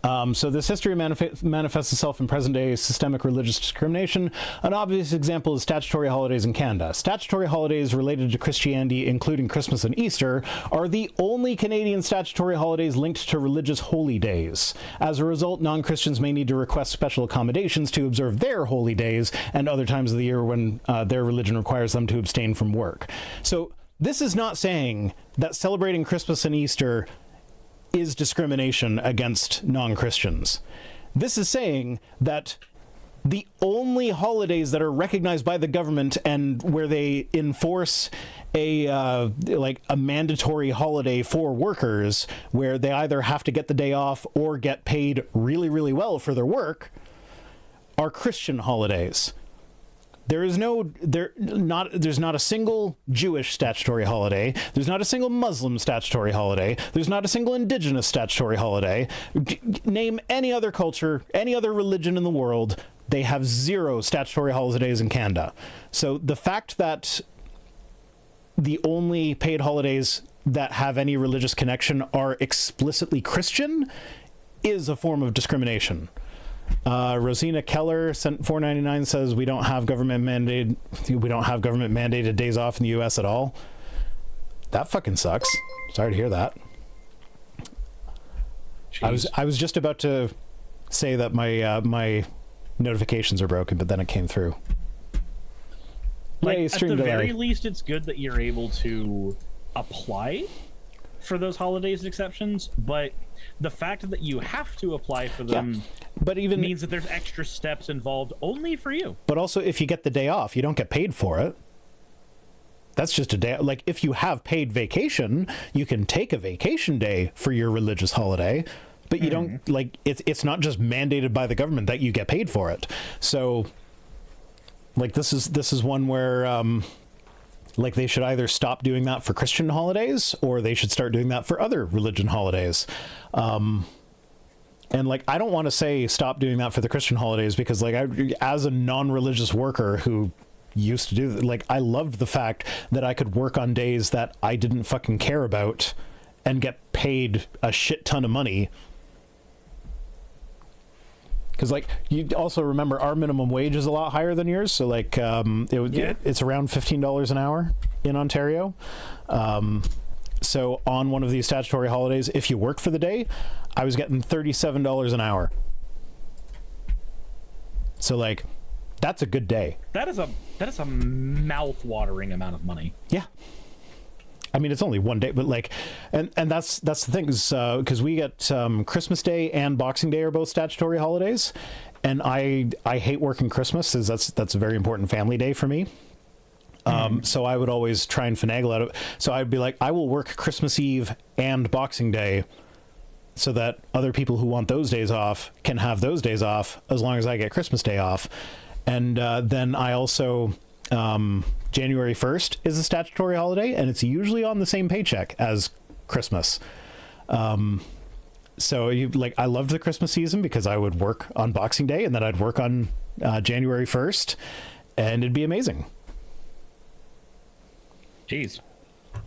So this history manifests itself in present-day systemic religious discrimination. An obvious example is statutory holidays in Canada. Statutory holidays related to Christianity, including Christmas and Easter, are the only Canadian statutory holidays linked to religious holy days. As a result, non-Christians may need to request special accommodations to observe their holy days and other times of the year when their religion requires them to abstain from work. So this is not saying that celebrating Christmas and Easter is discrimination against non-Christians. This is saying that the only holidays that are recognized by the government and where they enforce a mandatory holiday for workers, where they either have to get the day off or get paid really, really well for their work, are Christian holidays. There's not a single Jewish statutory holiday. There's not a single Muslim statutory holiday. There's not a single indigenous statutory holiday. Name any other culture, any other religion in the world, they have 0 statutory holidays in Canada. So the fact that the only paid holidays that have any religious connection are explicitly Christian is a form of discrimination. Rosina Keller sent $4.99 says we don't have government mandated days off in the U.S. at all. That fucking sucks. Sorry to hear that. Jeez. I was just about to say that my notifications are broken, but then it came through. Like, Yay, at the very least, it's good that you're able to apply for those holidays and exceptions, but the fact that you have to apply for them but even means that there's extra steps involved only for you. But also, if you get the day off, you don't get paid for it. That's just a day. Like, if you have paid vacation, you can take a vacation day for your religious holiday, but you don't, like, it's not just mandated by the government that you get paid for it. So, like, this is one where like, they should either stop doing that for Christian holidays or they should start doing that for other religion holidays. And, like, I don't want to say stop doing that for the Christian holidays because, like, as a non-religious worker who used to do that, like, I loved the fact that I could work on days that I didn't fucking care about and get paid a shit ton of money. Because, like, you also remember our minimum wage is a lot higher than yours. So, like, it's around $15 an hour in Ontario. So on one of these statutory holidays, if you worked for the day, I was getting $37 an hour. So, like, that's a good day. That is a mouth-watering amount of money. Yeah. I mean, it's only one day, but, like, and that's the thing is because we get Christmas Day and Boxing Day are both statutory holidays, and I hate working Christmas because that's a very important family day for me. So I would always try and finagle out of it. So I'd be like, I will work Christmas Eve and Boxing Day so that other people who want those days off can have those days off as long as I get Christmas Day off. And then I also January 1st is a statutory holiday, and it's usually on the same paycheck as Christmas. So I loved the Christmas season because I would work on Boxing Day and then I'd work on January 1st, and it'd be amazing. Jeez. I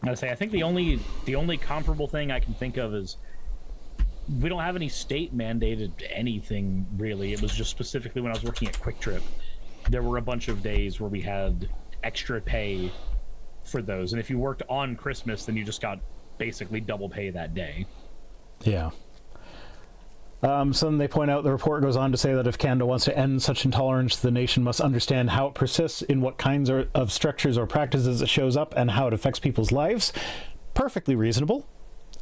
gotta say, I think the only comparable thing I can think of is we don't have any state mandated anything really. It was just specifically when I was working at Quick Trip, there were a bunch of days where we had extra pay for those, and if you worked on Christmas, then you just got basically double pay that day. Yeah. So then they point out, the report goes on to say that if Canada wants to end such intolerance, the nation must understand how it persists, in what kinds of structures or practices it shows up, and how it affects people's lives. Perfectly reasonable.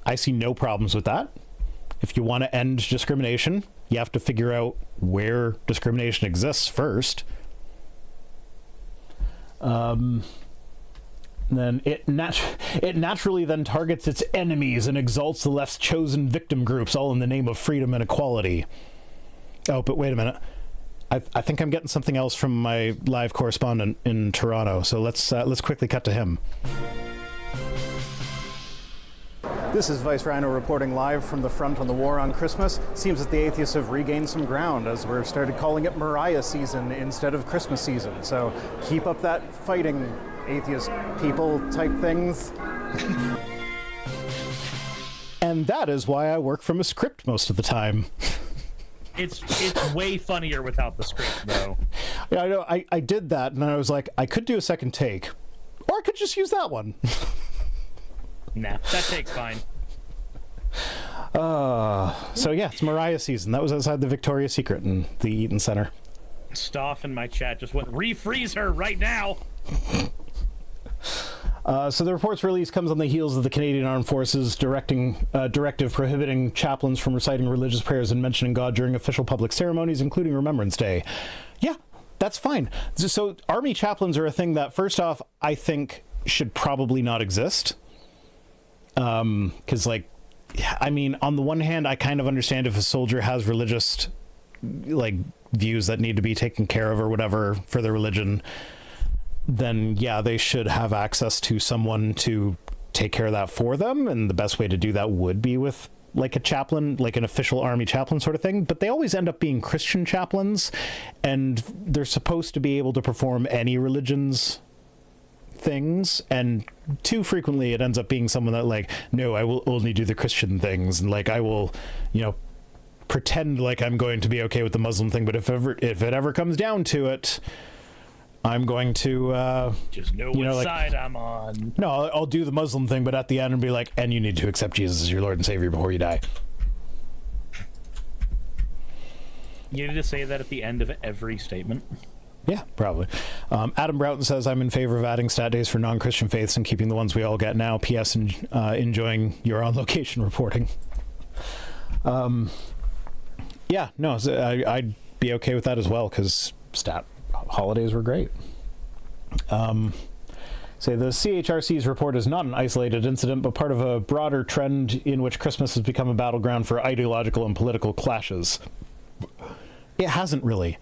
I see no problems with that. If you want to end discrimination, you have to figure out where discrimination exists first. Then it naturally then targets its enemies and exalts the left's chosen victim groups, all in the name of freedom and equality. Oh, but wait a minute. I think I'm getting something else from my live correspondent in Toronto. So let's quickly cut to him. This is Vice Rhino reporting live from the front on the war on Christmas. Seems that the atheists have regained some ground as we're started calling it Mariah season instead of Christmas season. So keep up that fighting, atheist people type things. And That is why I work from a script most of the time. It's way funnier without the script, though. Yeah, I know. I did that, and I was like, I could do a second take, or I could just use that one. Nah, that take's fine. So yeah, it's Mariah season. That was outside the Victoria's Secret in the Eaton Center. Stoff in my chat just went, refreeze her right now! So the report's release comes on the heels of the Canadian Armed Forces directive prohibiting chaplains from reciting religious prayers and mentioning God during official public ceremonies, including Remembrance Day. Yeah, that's fine. So Army chaplains are a thing that, first off, I think should probably not exist. Because, like, I mean, on the one hand, I kind of understand if a soldier has religious, like, views that need to be taken care of or whatever for their religion, then yeah, they should have access to someone to take care of that for them, and the best way to do that would be with like a chaplain, like an official army chaplain sort of thing. But they always end up being Christian chaplains, and they're supposed to be able to perform any religion's things, and too frequently it ends up being someone that, like, no, I will only do the Christian things, and like I will, you know, pretend like I'm going to be okay with the Muslim thing, but if it ever comes down to it, I'm going to just know what side I'm on. No, I'll do the Muslim thing, but at the end and be like, and you need to accept Jesus as your Lord and Savior before you die. You need to say that at the end of every statement. Yeah, probably. Adam Broughton says, I'm in favor of adding stat days for non-Christian faiths and keeping the ones we all get now. P.S. Enjoying your on-location reporting. Yeah, no, I'd be okay with that as well, because stat holidays were great. Say the CHRC's report is not an isolated incident, but part of a broader trend in which Christmas has become a battleground for ideological and political clashes. It hasn't really.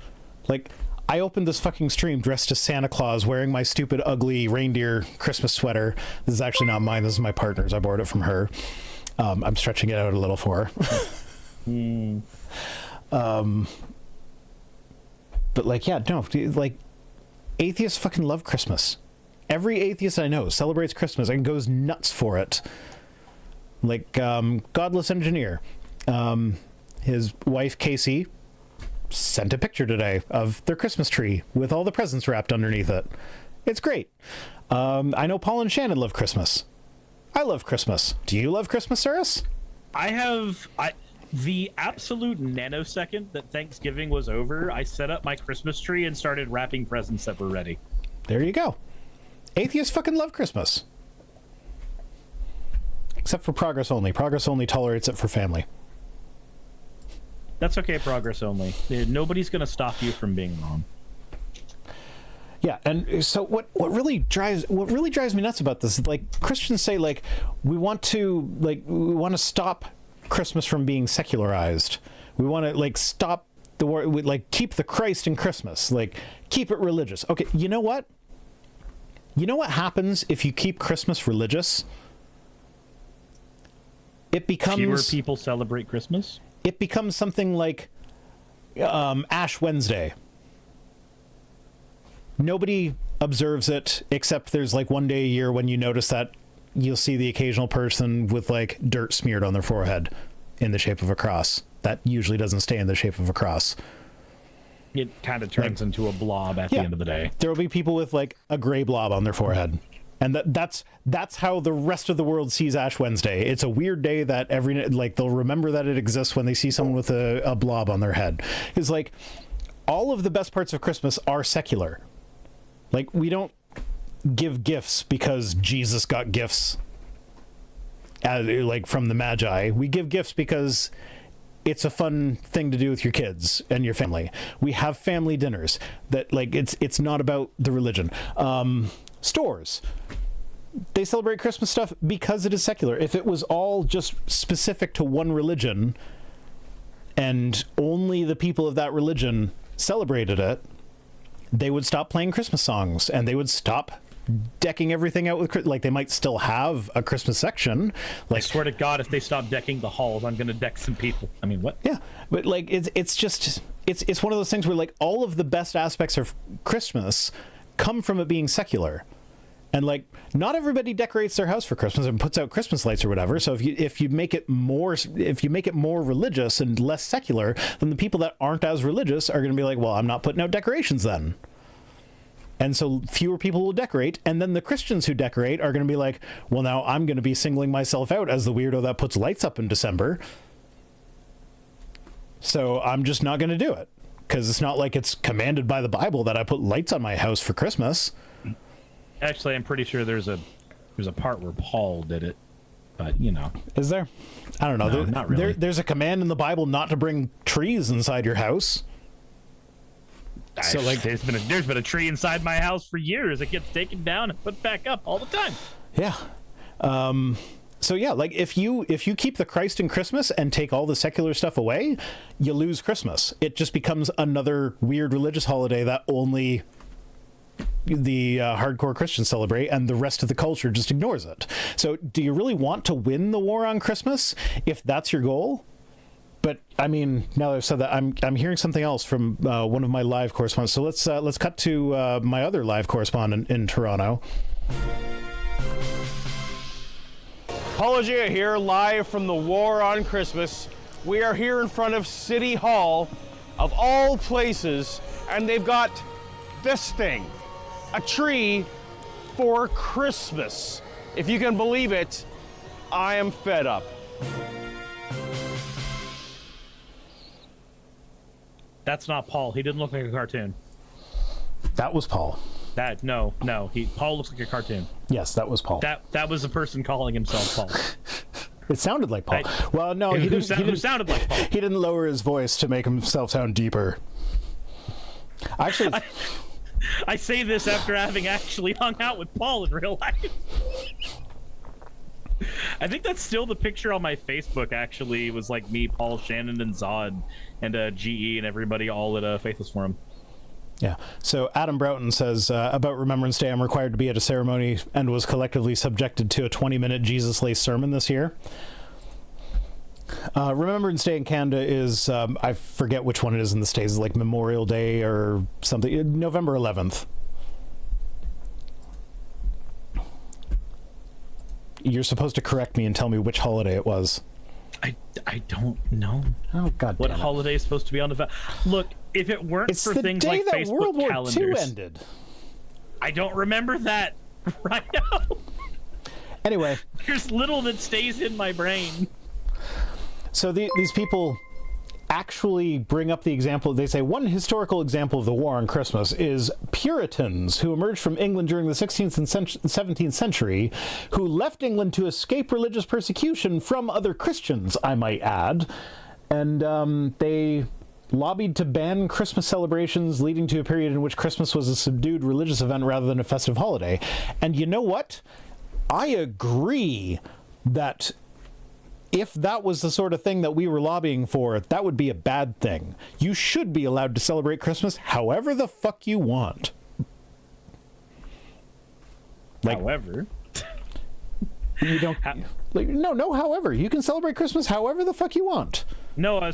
Like, I opened this fucking stream dressed as Santa Claus, wearing my stupid, ugly reindeer Christmas sweater. This is actually not mine. This is my partner's. I borrowed it from her. I'm stretching it out a little for her. But like, yeah, no, like, atheists fucking love Christmas. Every atheist I know celebrates Christmas and goes nuts for it. Like, Godless Engineer, his wife Casey sent a picture today of their Christmas tree with all the presents wrapped underneath it. It's great. I know Paul and Shannon love Christmas. I love Christmas. Do you love Christmas, Cyrus? The absolute nanosecond that Thanksgiving was over, I set up my Christmas tree and started wrapping presents that were ready. There you go. Atheists fucking love Christmas. Except for Progress Only. Progress Only tolerates it for family. That's okay, Progress Only. Nobody's going to stop you from being wrong. Yeah, and so what really drives me nuts about this is, like, Christians say, like, we want to stop Christmas from being secularized. We want to, like, stop the war, like, keep the Christ in Christmas, like, keep it religious. Okay, you know what happens if you keep Christmas religious? It becomes fewer people celebrate Christmas. It becomes something like Ash Wednesday. Nobody observes it, except there's like one day a year when you notice that you'll see the occasional person with like dirt smeared on their forehead in the shape of a cross. That usually doesn't stay in the shape of a cross. It kind of turns into a blob at the end of the day. There will be people with like a gray blob on their forehead. And that's how the rest of the world sees Ash Wednesday. It's a weird day that they'll remember that it exists when they see someone with a blob on their head. It's like, all of the best parts of Christmas are secular. Like, we don't give gifts because Jesus got gifts like from the Magi. We give gifts because it's a fun thing to do with your kids and your family. We have family dinners that, like, it's not about the religion. Stores, they celebrate Christmas stuff because it is secular. If it was all just specific to one religion and only the people of that religion celebrated it, they would stop playing Christmas songs and they would stop decking everything out with, like, they might still have a Christmas section. Like, I swear to God, if they stop decking the halls, I'm going to deck some people. I mean, what? Yeah, but like, it's just one of those things where, like, all of the best aspects of Christmas come from it being secular. And like, not everybody decorates their house for Christmas and puts out Christmas lights or whatever. So if you make it more religious and less secular, then the people that aren't as religious are going to be like, well, I'm not putting out decorations then. And so fewer people will decorate, and then the Christians who decorate are going to be like, well, now I'm going to be singling myself out as the weirdo that puts lights up in December. So I'm just not going to do it, because it's not like it's commanded by the Bible that I put lights on my house for Christmas. Actually, I'm pretty sure there's a part where Paul did it, but you know. Is there? I don't know. No, not really. There's a command in the Bible not to bring trees inside your house. So like, there's been a tree inside my house for years. It gets taken down and put back up all the time. Yeah. So yeah, like if you keep the Christ in Christmas and take all the secular stuff away, you lose Christmas. It just becomes another weird religious holiday that only the hardcore Christians celebrate, and the rest of the culture just ignores it. So do you really want to win the war on Christmas if that's your goal? But I mean, now that I've said that, I'm hearing something else from one of my live correspondents. So let's cut to my other live correspondent in Toronto. Apologia here, live from the War on Christmas. We are here in front of City Hall, of all places, and they've got this thing, a tree for Christmas. If you can believe it, I am fed up. That's not Paul. He didn't look like a cartoon. That was Paul. No. Paul looks like a cartoon. Yes, that was Paul. That was a person calling himself Paul. It sounded like Paul. Well, no, Who sounded like Paul. He didn't lower his voice to make himself sound deeper. Actually, I say this after having actually hung out with Paul in real life. I think that's still the picture on my Facebook. Actually, it was like me, Paul, Shannon, and Zod, and GE, and everybody all at Faithless Forum. Yeah. So Adam Broughton says, about Remembrance Day, I'm required to be at a ceremony and was collectively subjected to a 20-minute Jesus-laced sermon this year. Remembrance Day in Canada is, I forget which one it is in the States, like Memorial Day or something, November 11th. You're supposed to correct me and tell me which holiday it was. I don't know. Oh, God what damn it. holiday is supposed to be on the... Look, if it weren't It's for the things day like that Facebook World War calendars... II ended. I don't remember that right now. Anyway. There's little that stays in my brain. So these people actually bring up the example. They say one historical example of the war on Christmas is Puritans who emerged from England during the 16th and 17th century, who left England to escape religious persecution from other Christians, I might add. And they lobbied to ban Christmas celebrations, leading to a period in which Christmas was a subdued religious event rather than a festive holiday. And you know what? I agree that if that was the sort of thing that we were lobbying for, that would be a bad thing. You should be allowed to celebrate Christmas however the fuck you want. However, you don't. However, you can celebrate Christmas however the fuck you want. I'm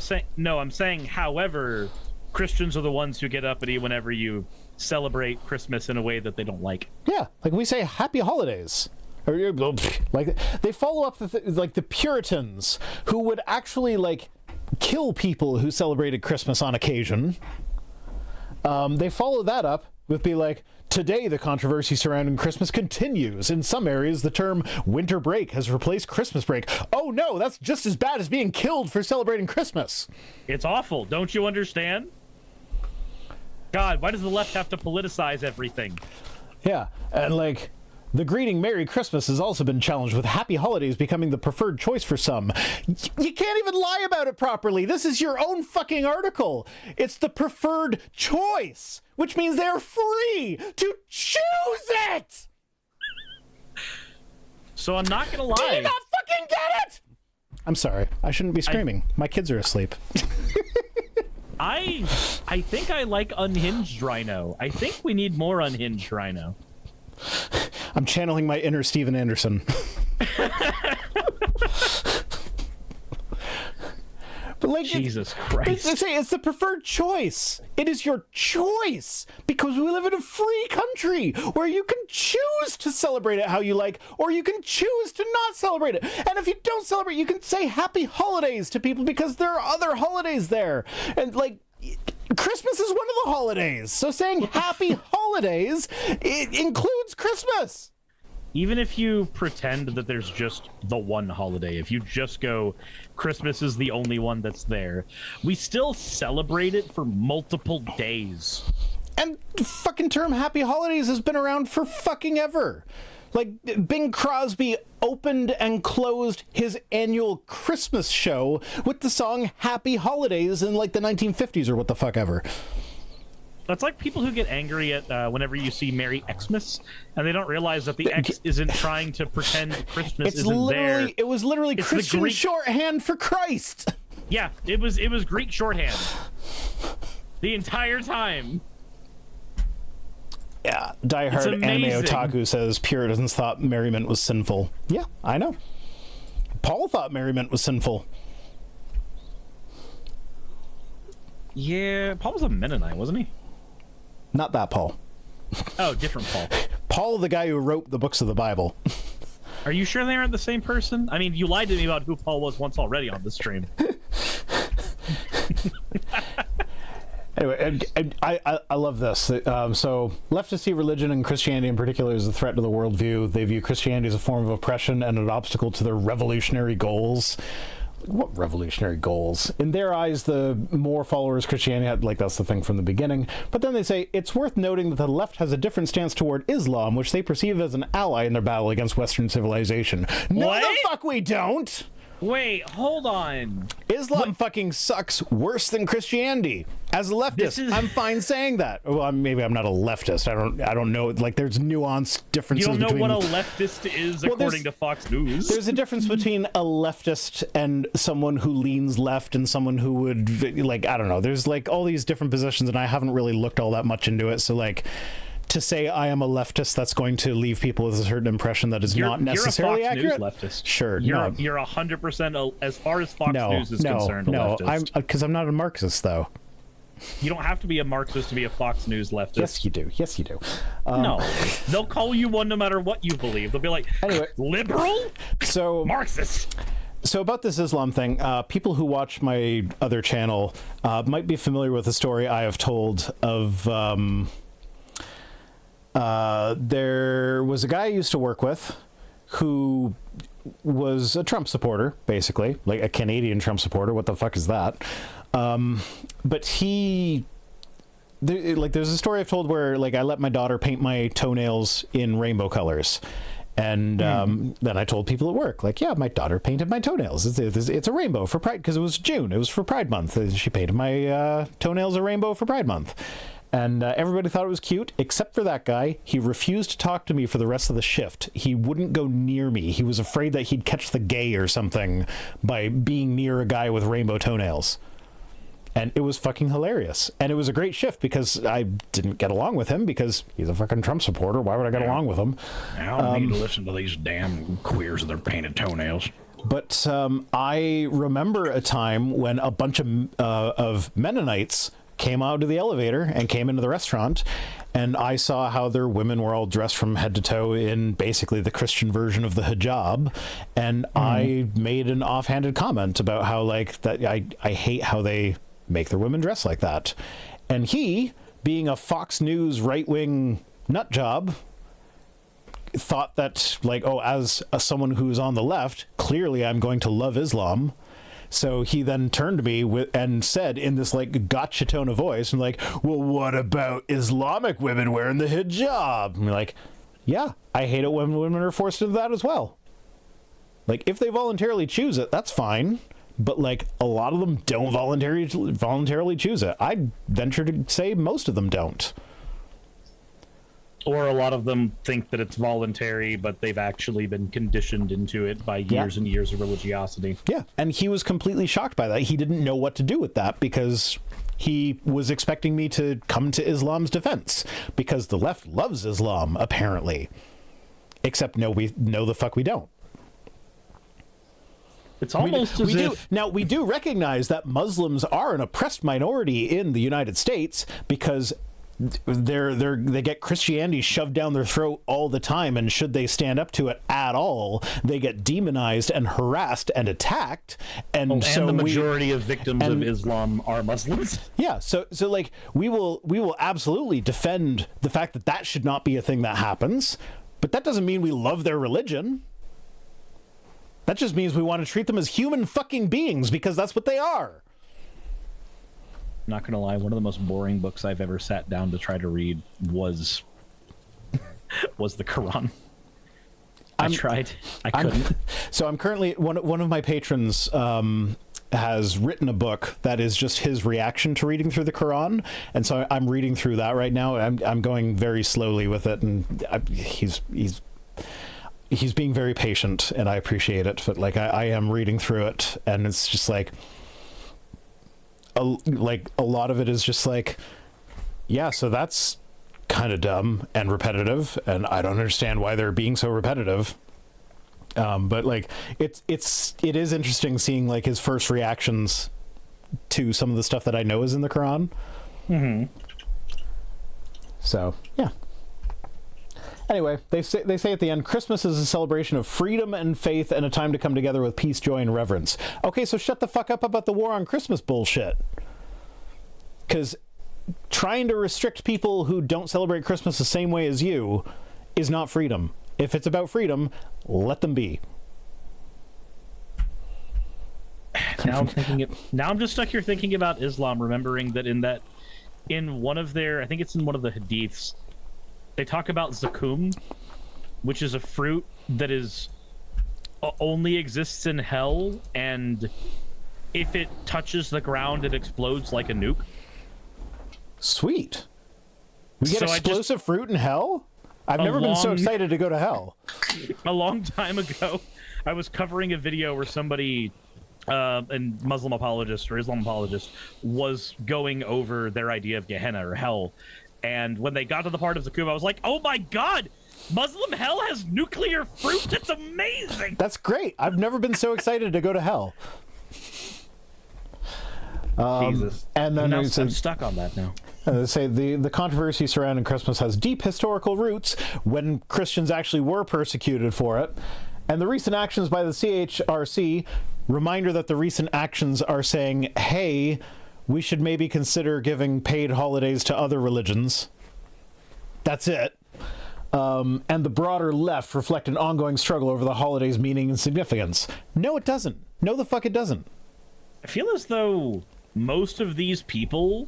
saying, however, Christians are the ones who get uppity whenever you celebrate Christmas in a way that they don't like. Yeah, like we say Happy Holidays. Like they follow up like the Puritans who would actually like kill people who celebrated Christmas on occasion. They follow that up with be like, today the controversy surrounding Christmas continues. In some areas, the term winter break has replaced Christmas break. Oh no, that's just as bad as being killed for celebrating Christmas. It's awful. Don't you understand? God, why does the left have to politicize everything? Yeah, and like, the greeting Merry Christmas has also been challenged, with Happy Holidays becoming the preferred choice for some. You can't even lie about it properly. This is your own fucking article. It's the preferred choice, which means they're free to choose it. So I'm not gonna lie. Do you not fucking get it? I'm sorry. I shouldn't be screaming. My kids are asleep. I think I like Unhinged Rhino. I think we need more Unhinged Rhino. I'm channeling my inner Steven Anderson. But like, Jesus Christ. They say it's the preferred choice. It is your choice because we live in a free country where you can choose to celebrate it how you like, or you can choose to not celebrate it. And if you don't celebrate, you can say happy holidays to people because there are other holidays there. And like, Christmas is one of the holidays. So saying happy holidays, it includes Christmas. Even if you pretend that there's just the one holiday, if you just go, Christmas is the only one that's there, we still celebrate it for multiple days. And the fucking term happy holidays has been around for fucking ever. Like, Bing Crosby opened and closed his annual Christmas show with the song Happy Holidays in like the 1950s or what the fuck ever. That's like people who get angry at whenever you see Merry Xmas, and they don't realize that the X isn't trying to pretend Christmas isn't there. It was literally It's Christian Greek shorthand for Christ. Yeah, it was Greek shorthand the entire time. Yeah, diehard anime otaku says Puritans thought merriment was sinful. Yeah, I know. Paul thought merriment was sinful. Yeah, Paul was a Mennonite, wasn't he? Not that Paul. Oh, different Paul. Paul, the guy who wrote the books of the Bible. Are you sure they aren't the same person? I mean, you lied to me about who Paul was once already on this stream. Anyway, I love this. So leftists see religion and Christianity in particular as a threat to the worldview. They view Christianity as a form of oppression and an obstacle to their revolutionary goals. What revolutionary goals? In their eyes, the more followers Christianity had, like that's the thing from the beginning. But then they say, it's worth noting that the left has a different stance toward Islam, which they perceive as an ally in their battle against Western civilization. No, What? the fuck we don't! Wait, hold on. Islam fucking sucks worse than Christianity. As a leftist, I'm fine saying that. Well, maybe I'm not a leftist. I don't know. Like, there's nuanced differences. You don't know between... what a leftist is, according to Fox News. There's a difference between a leftist and someone who leans left and someone who would, like, I don't know. There's, like, all these different positions, and I haven't really looked all that much into it. So, like, to say I am a leftist, that's going to leave people with a certain impression that is not necessarily you're a Fox accurate. News leftist. Sure, you're 100% as far as Fox News is concerned. No, a leftist. because I'm not a Marxist though. You don't have to be a Marxist to be a Fox News leftist. Yes, you do. Yes, you do. No, they'll call you one no matter what you believe. They'll be like, anyway, liberal, so Marxist. So about this Islam thing, people who watch my other channel might be familiar with the story I have told of. There was a guy I used to work with who was a Trump supporter, basically, like a Canadian Trump supporter. What the fuck is that? But there's a story I've told where, like, I let my daughter paint my toenails in rainbow colors. And then I told people at work, like, yeah, my daughter painted my toenails. It's a rainbow for Pride, because it was June. It was for Pride Month. She painted my toenails a rainbow for Pride Month. And everybody thought it was cute, except for that guy. He refused to talk to me for the rest of the shift. He wouldn't go near me. He was afraid that he'd catch the gay or something by being near a guy with rainbow toenails. And it was fucking hilarious. And it was a great shift because I didn't get along with him because he's a fucking Trump supporter. Why would I get along with him? I don't need to listen to these damn queers with their painted toenails. But I remember a time when a bunch of Mennonites came out of the elevator and came into the restaurant, and I saw how their women were all dressed from head to toe in basically the Christian version of the hijab, and I made an offhanded comment about how, like, that I hate how they make their women dress like that. And he, being a Fox News right-wing nut job, thought that, like, oh, as someone who's on the left, clearly I'm going to love Islam. So he then turned to me and said in this, like, gotcha tone of voice, and like, well, what about Islamic women wearing the hijab? And I'm like, yeah, I hate it when women are forced into that as well. Like, if they voluntarily choose it, that's fine. But, like, a lot of them don't voluntarily choose it. I'd venture to say most of them don't. Or a lot of them think that it's voluntary, but they've actually been conditioned into it by years and years of religiosity. Yeah, and he was completely shocked by that. He didn't know what to do with that because he was expecting me to come to Islam's defense because the left loves Islam, apparently. Except no, the fuck we don't. It's almost as if... Now, we do recognize that Muslims are an oppressed minority in the United States because they get Christianity shoved down their throat all the time, and should they stand up to it at all, they get demonized and harassed and attacked. And so the majority of victims of Islam are Muslims. Yeah, so like we will absolutely defend the fact that that should not be a thing that happens, but that doesn't mean we love their religion. That just means we want to treat them as human fucking beings, because that's what they are. Not gonna lie, one of the most boring books I've ever sat down to try to read was the Quran. I tried. I couldn't. So I'm currently one of my patrons has written a book that is just his reaction to reading through the Quran, and so I'm reading through that right now. I'm going very slowly with it, and he's being very patient, and I appreciate it. But like I am reading through it, and it's just like a lot of it is just like, yeah, so that's kind of dumb and repetitive, and I don't understand why they're being so repetitive. But like it is interesting seeing like his first reactions to some of the stuff that I know is in the Quran. Mm-hmm. So yeah. Anyway, they say at the end, Christmas is a celebration of freedom and faith and a time to come together with peace, joy, and reverence. Okay, so shut the fuck up about the war on Christmas bullshit. Because trying to restrict people who don't celebrate Christmas the same way as you is not freedom. If it's about freedom, let them be. Now I'm just stuck here thinking about Islam, remembering that in one of their, I think it's in one of the hadiths, they talk about zakum, which is a fruit that is only exists in hell, and if it touches the ground, it explodes like a nuke. Sweet. We get explosive fruit in hell? I've never been so excited to go to hell. A long time ago, I was covering a video where somebody, a Muslim apologist or Islam apologist, was going over their idea of Gehenna or hell. And when they got to the part of Zakum, I was like, oh my god, Muslim hell has nuclear fruit? That's amazing! That's great. I've never been so excited to go to hell. Jesus. And then I'm stuck on that now. They say the controversy surrounding Christmas has deep historical roots when Christians actually were persecuted for it. And the recent actions by the CHRC, reminder that the recent actions are saying, hey, we should maybe consider giving paid holidays to other religions. That's it. And the broader left reflect an ongoing struggle over the holidays' meaning and significance. No, it doesn't. No, the fuck it doesn't. I feel as though most of these people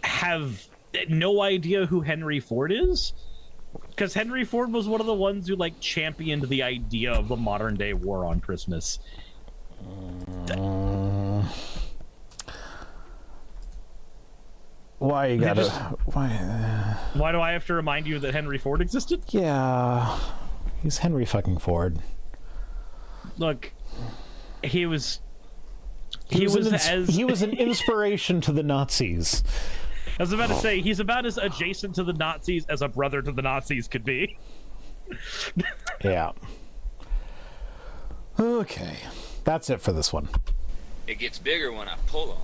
have no idea who Henry Ford is. Because Henry Ford was one of the ones who, like, championed the idea of the modern-day war on Christmas. Why you gotta... Why do I have to remind you that Henry Ford existed? Yeah, he's Henry fucking Ford. Look, he was an inspiration to the Nazis. I was about to say, he's about as adjacent to the Nazis as a brother to the Nazis could be. Yeah. Okay, that's it for this one. It gets bigger when I pull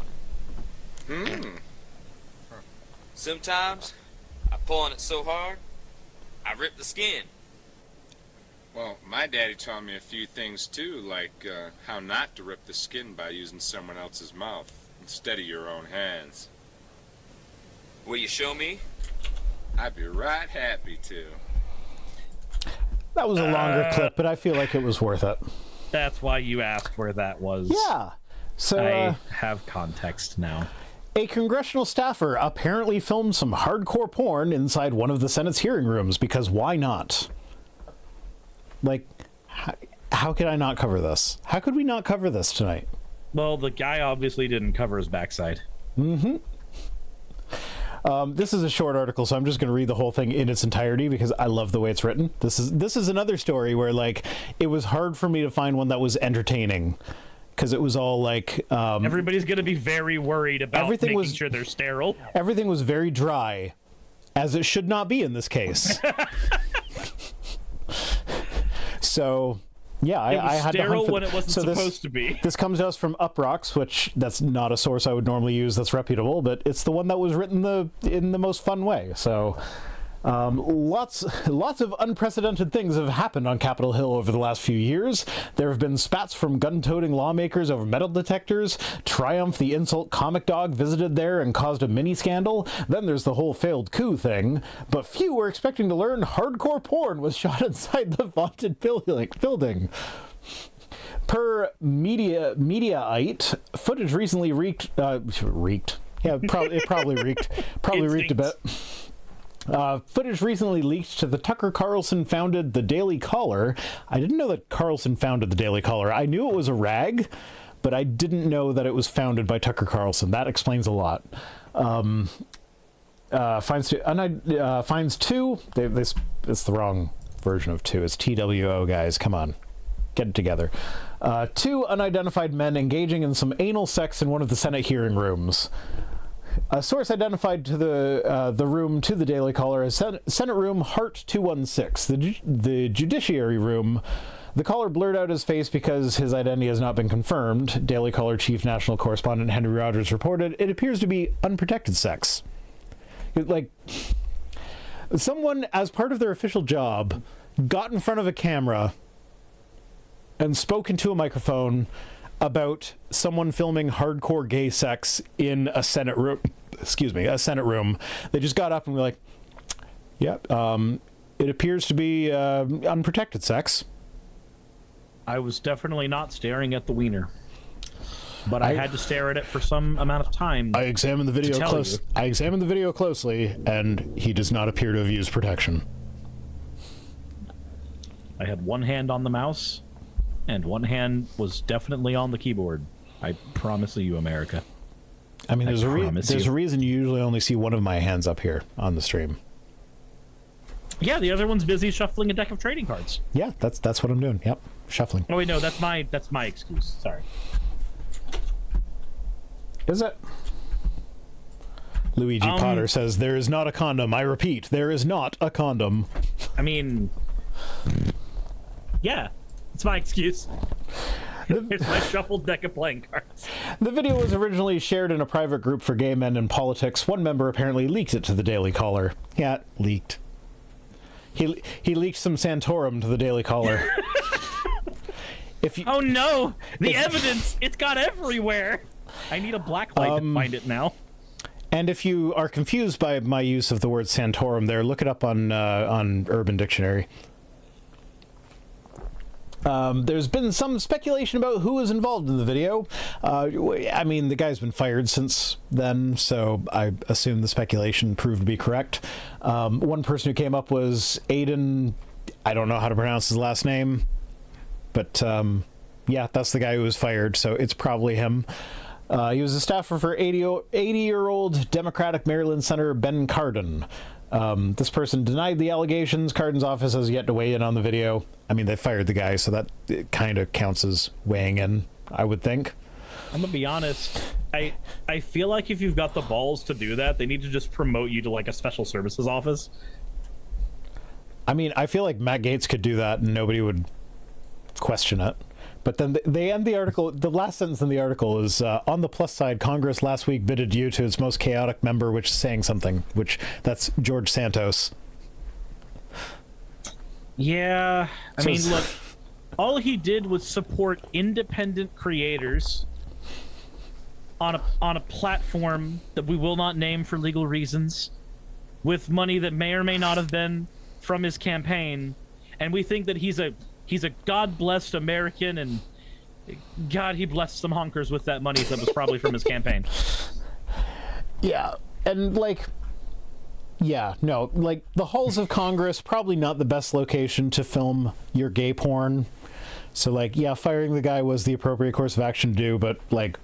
on it. Sometimes I pull on it so hard, I rip the skin. Well, my daddy taught me a few things too, like how not to rip the skin by using someone else's mouth instead of your own hands. Will you show me? I'd be right happy to. That was a longer clip, but I feel like it was worth it. That's why you asked where that was. Yeah. So I have context now. A congressional staffer apparently filmed some hardcore porn inside one of the Senate's hearing rooms, because why not? Like, how could I not cover this? How could we not cover this tonight? Well, the guy obviously didn't cover his backside. Mm-hmm. This is a short article, so I'm just going to read the whole thing in its entirety because I love the way it's written. This is another story where, like, it was hard for me to find one that was entertaining because it was all like... everybody's going to be very worried about making sure they're sterile. Everything was very dry, as it should not be in this case. So Yeah, It was I had to hunt sterile for when it wasn't supposed to be. This comes to us from Uprocks, which that's not a source I would normally use that's reputable, but it's the one that was written in the most fun way. So lots of unprecedented things have happened on Capitol Hill over the last few years. There have been spats from gun-toting lawmakers over metal detectors. Triumph, the insult comic dog, visited there and caused a mini-scandal. Then there's the whole failed coup thing. But few were expecting to learn hardcore porn was shot inside the vaunted building. Per Mediaite, footage recently reeked. Yeah, it probably reeked. Probably reeked a bit. Footage recently leaked to the Tucker Carlson founded The Daily Caller. I didn't know that Carlson founded The Daily Caller. I knew it was a rag, but I didn't know that it was founded by Tucker Carlson. That explains a lot. Finds two. It's the wrong version of two. It's TWO, guys. Come on. Get it together. Two unidentified men engaging in some anal sex in one of the Senate hearing rooms. A source identified to the room to the Daily Caller as Senate Room Hart 216, the Judiciary Room. The caller blurred out his face because his identity has not been confirmed. Daily Caller chief national correspondent Henry Rogers reported it appears to be unprotected sex. Like, someone, as part of their official job, got in front of a camera and spoke into a microphone about someone filming hardcore gay sex in a Senate room. A Senate room. They just got up and were like, "Yeah, it appears to be unprotected sex." I was definitely not staring at the wiener, but I had to stare at it for some amount of time. I examined the video closely, and he does not appear to have used protection. I had one hand on the mouse, and one hand was definitely on the keyboard. I promise you, America. I mean, there's a reason you usually only see one of my hands up here on the stream. Yeah, the other one's busy shuffling a deck of trading cards. Yeah, that's what I'm doing. Yep, shuffling. Oh wait, no, that's my excuse. Sorry. Is it? Luigi Potter says, "There is not a condom. I repeat, there is not a condom." I mean, yeah, it's my excuse. It's my shuffled deck of playing cards. The video was originally shared in a private group for gay men in politics. One member apparently leaked it to the Daily Caller. Yeah, leaked. He leaked some Santorum to the Daily Caller. Oh no! The evidence! It's got everywhere! I need a black light to find it now. And if you are confused by my use of the word Santorum there, look it up on Urban Dictionary. There's been some speculation about who was involved in the video. I mean, the guy's been fired since then, so I assume the speculation proved to be correct. One person who came up was Aiden. I don't know how to pronounce his last name, but yeah, that's the guy who was fired, so it's probably him. He was a staffer for 80-year-old Democratic Maryland Senator Ben Cardin. This person denied the allegations. Cardin's office has yet to weigh in on the video. I mean, they fired the guy, so that kind of counts as weighing in, I would think. I'm gonna be honest. I feel like if you've got the balls to do that, they need to just promote you to like a special services office. I mean, I feel like Matt Gaetz could do that and nobody would question it. But then they end the article, the last sentence in the article is, on the plus side, Congress last week bid adieu to its most chaotic member, which is saying something, that's George Santos. Yeah, I mean, look, all he did was support independent creators on a platform that we will not name for legal reasons, with money that may or may not have been from his campaign, and we think that he's a God-blessed American, and God, he blessed some honkers with that money that was probably from his campaign. Yeah, and the halls of Congress, probably not the best location to film your gay porn. So, firing the guy was the appropriate course of action to do, but,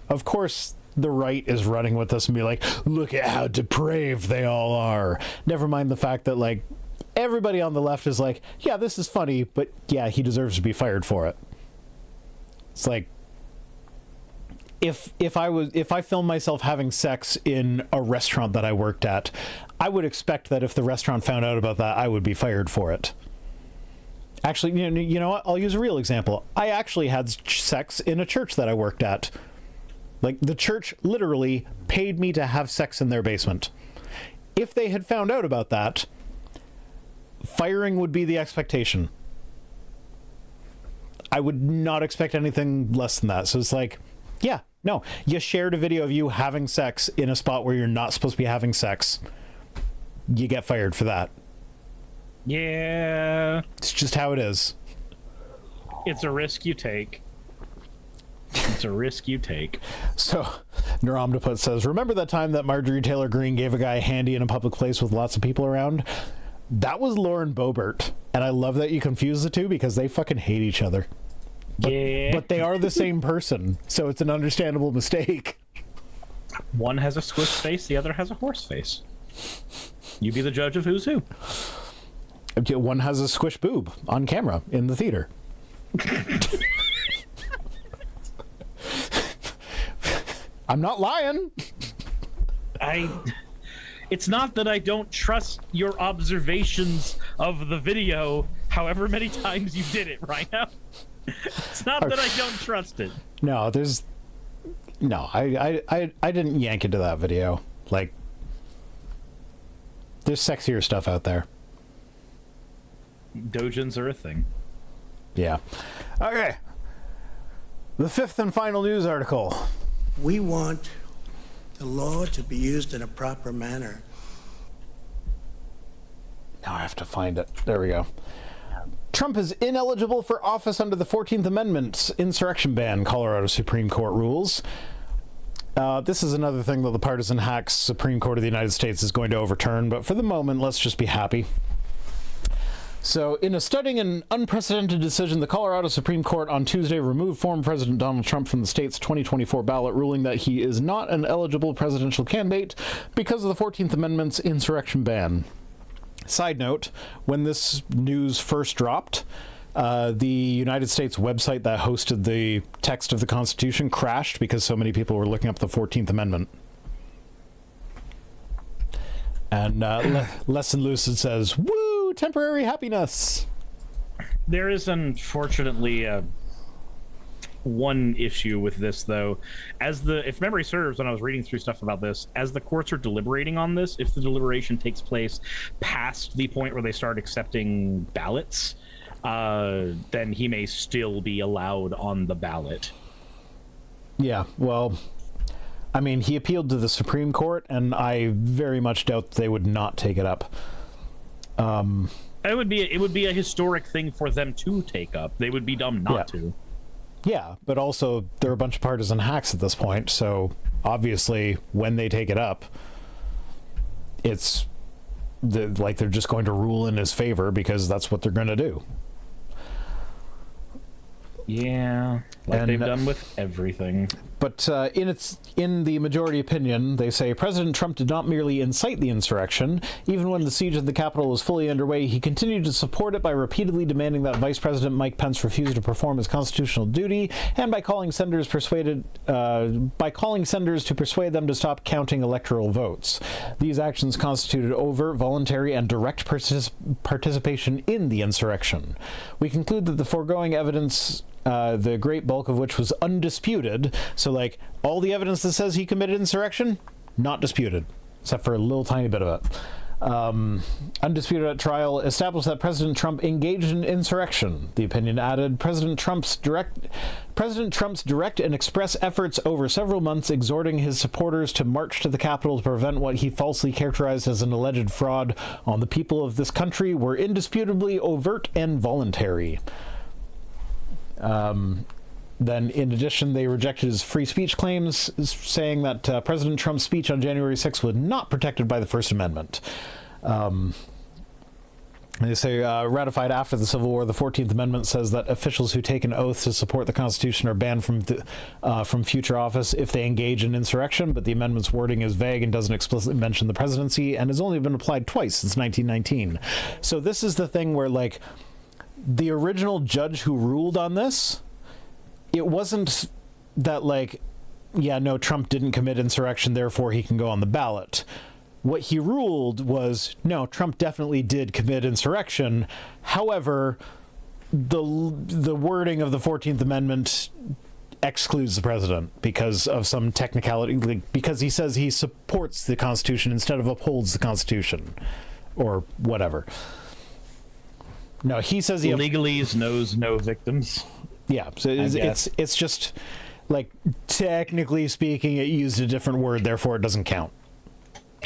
of course the right is running with this and be like, look at how depraved they all are. Never mind the fact that, everybody on the left is like, yeah, this is funny, but yeah, he deserves to be fired for it. It's like, if I filmed myself having sex in a restaurant that I worked at, I would expect that if the restaurant found out about that, I would be fired for it. Actually, you know what? I'll use a real example. I actually had sex in a church that I worked at. Like, the church literally paid me to have sex in their basement. If they had found out about that, firing would be the expectation. I would not expect anything less than that. So it's like, yeah, no. You shared a video of you having sex in a spot where you're not supposed to be having sex. You get fired for that. Yeah. It's just how it is. It's a risk you take. It's a risk you take. So, Neuromdiput says, remember that time that Marjorie Taylor Greene gave a guy a handy in a public place with lots of people around? That was Lauren Boebert. And I love that you confuse the two because they fucking hate each other. But they are the same person. So it's an understandable mistake. One has a squish face, the other has a horse face. You be the judge of who's who. One has a squish boob on camera in the theater. I'm not lying. It's not that I don't trust your observations of the video, however many times you did it, right now. It's not that I don't trust it. No, I didn't yank into that video. Like, there's sexier stuff out there. Dojins are a thing. Yeah. Okay. The fifth and final news article. We want the law to be used in a proper manner. Now I have to find it. There we go. Trump is ineligible for office under the 14th Amendment's insurrection ban, Colorado Supreme Court rules. This is another thing that the partisan hacks Supreme Court of the United States is going to overturn, but for the moment, let's just be happy. So, in a stunning and unprecedented decision, the Colorado Supreme Court on Tuesday removed former President Donald Trump from the state's 2024 ballot, ruling that he is not an eligible presidential candidate because of the 14th Amendment's insurrection ban. Side note, when this news first dropped, the United States website that hosted the text of the Constitution crashed because so many people were looking up the 14th Amendment. And Lesson Lucid says, woo, temporary happiness. There is unfortunately one issue with this, though. If memory serves, when I was reading through stuff about this, as the courts are deliberating on this, if the deliberation takes place past the point where they start accepting ballots, then he may still be allowed on the ballot. Yeah, well, I mean, he appealed to the Supreme Court, and I very much doubt they would not take it up. It would be a historic thing for them to take up. They would be dumb not to. Yeah, but also they're a bunch of partisan hacks at this point, so obviously when they take it up, it's they're just going to rule in his favor because that's what they're going to do. Yeah, like they've done with everything. But in the majority opinion, they say President Trump did not merely incite the insurrection. Even when the siege of the Capitol was fully underway, he continued to support it by repeatedly demanding that Vice President Mike Pence refuse to perform his constitutional duty, and by calling senators to persuade them to stop counting electoral votes. These actions constituted overt, voluntary, and direct participation in the insurrection. We conclude that the foregoing evidence, the great bulk of which was undisputed, so like all the evidence that says he committed insurrection, not disputed, except for a little tiny bit of it. Undisputed at trial, established that President Trump engaged in insurrection. The opinion added, President Trump's direct and express efforts over several months exhorting his supporters to march to the Capitol to prevent what he falsely characterized as an alleged fraud on the people of this country were indisputably overt and voluntary. Then, in addition, they rejected his free speech claims, saying that President Trump's speech on January 6th was not protected by the First Amendment. They say, ratified after the Civil War, the 14th Amendment says that officials who take an oath to support the Constitution are banned from future office if they engage in insurrection, but the amendment's wording is vague and doesn't explicitly mention the presidency, and has only been applied twice since 1919. So this is the thing where, like, the original judge who ruled on this, it wasn't that, like, yeah, no, Trump didn't commit insurrection, therefore he can go on the ballot. What he ruled was, no, Trump definitely did commit insurrection. However, the wording of the 14th Amendment excludes the president because of some technicality, because he says he supports the Constitution instead of upholds the Constitution or whatever. No, he says he legalese knows no victims. Yeah, so it's just like, technically speaking, it used a different word, therefore it doesn't count.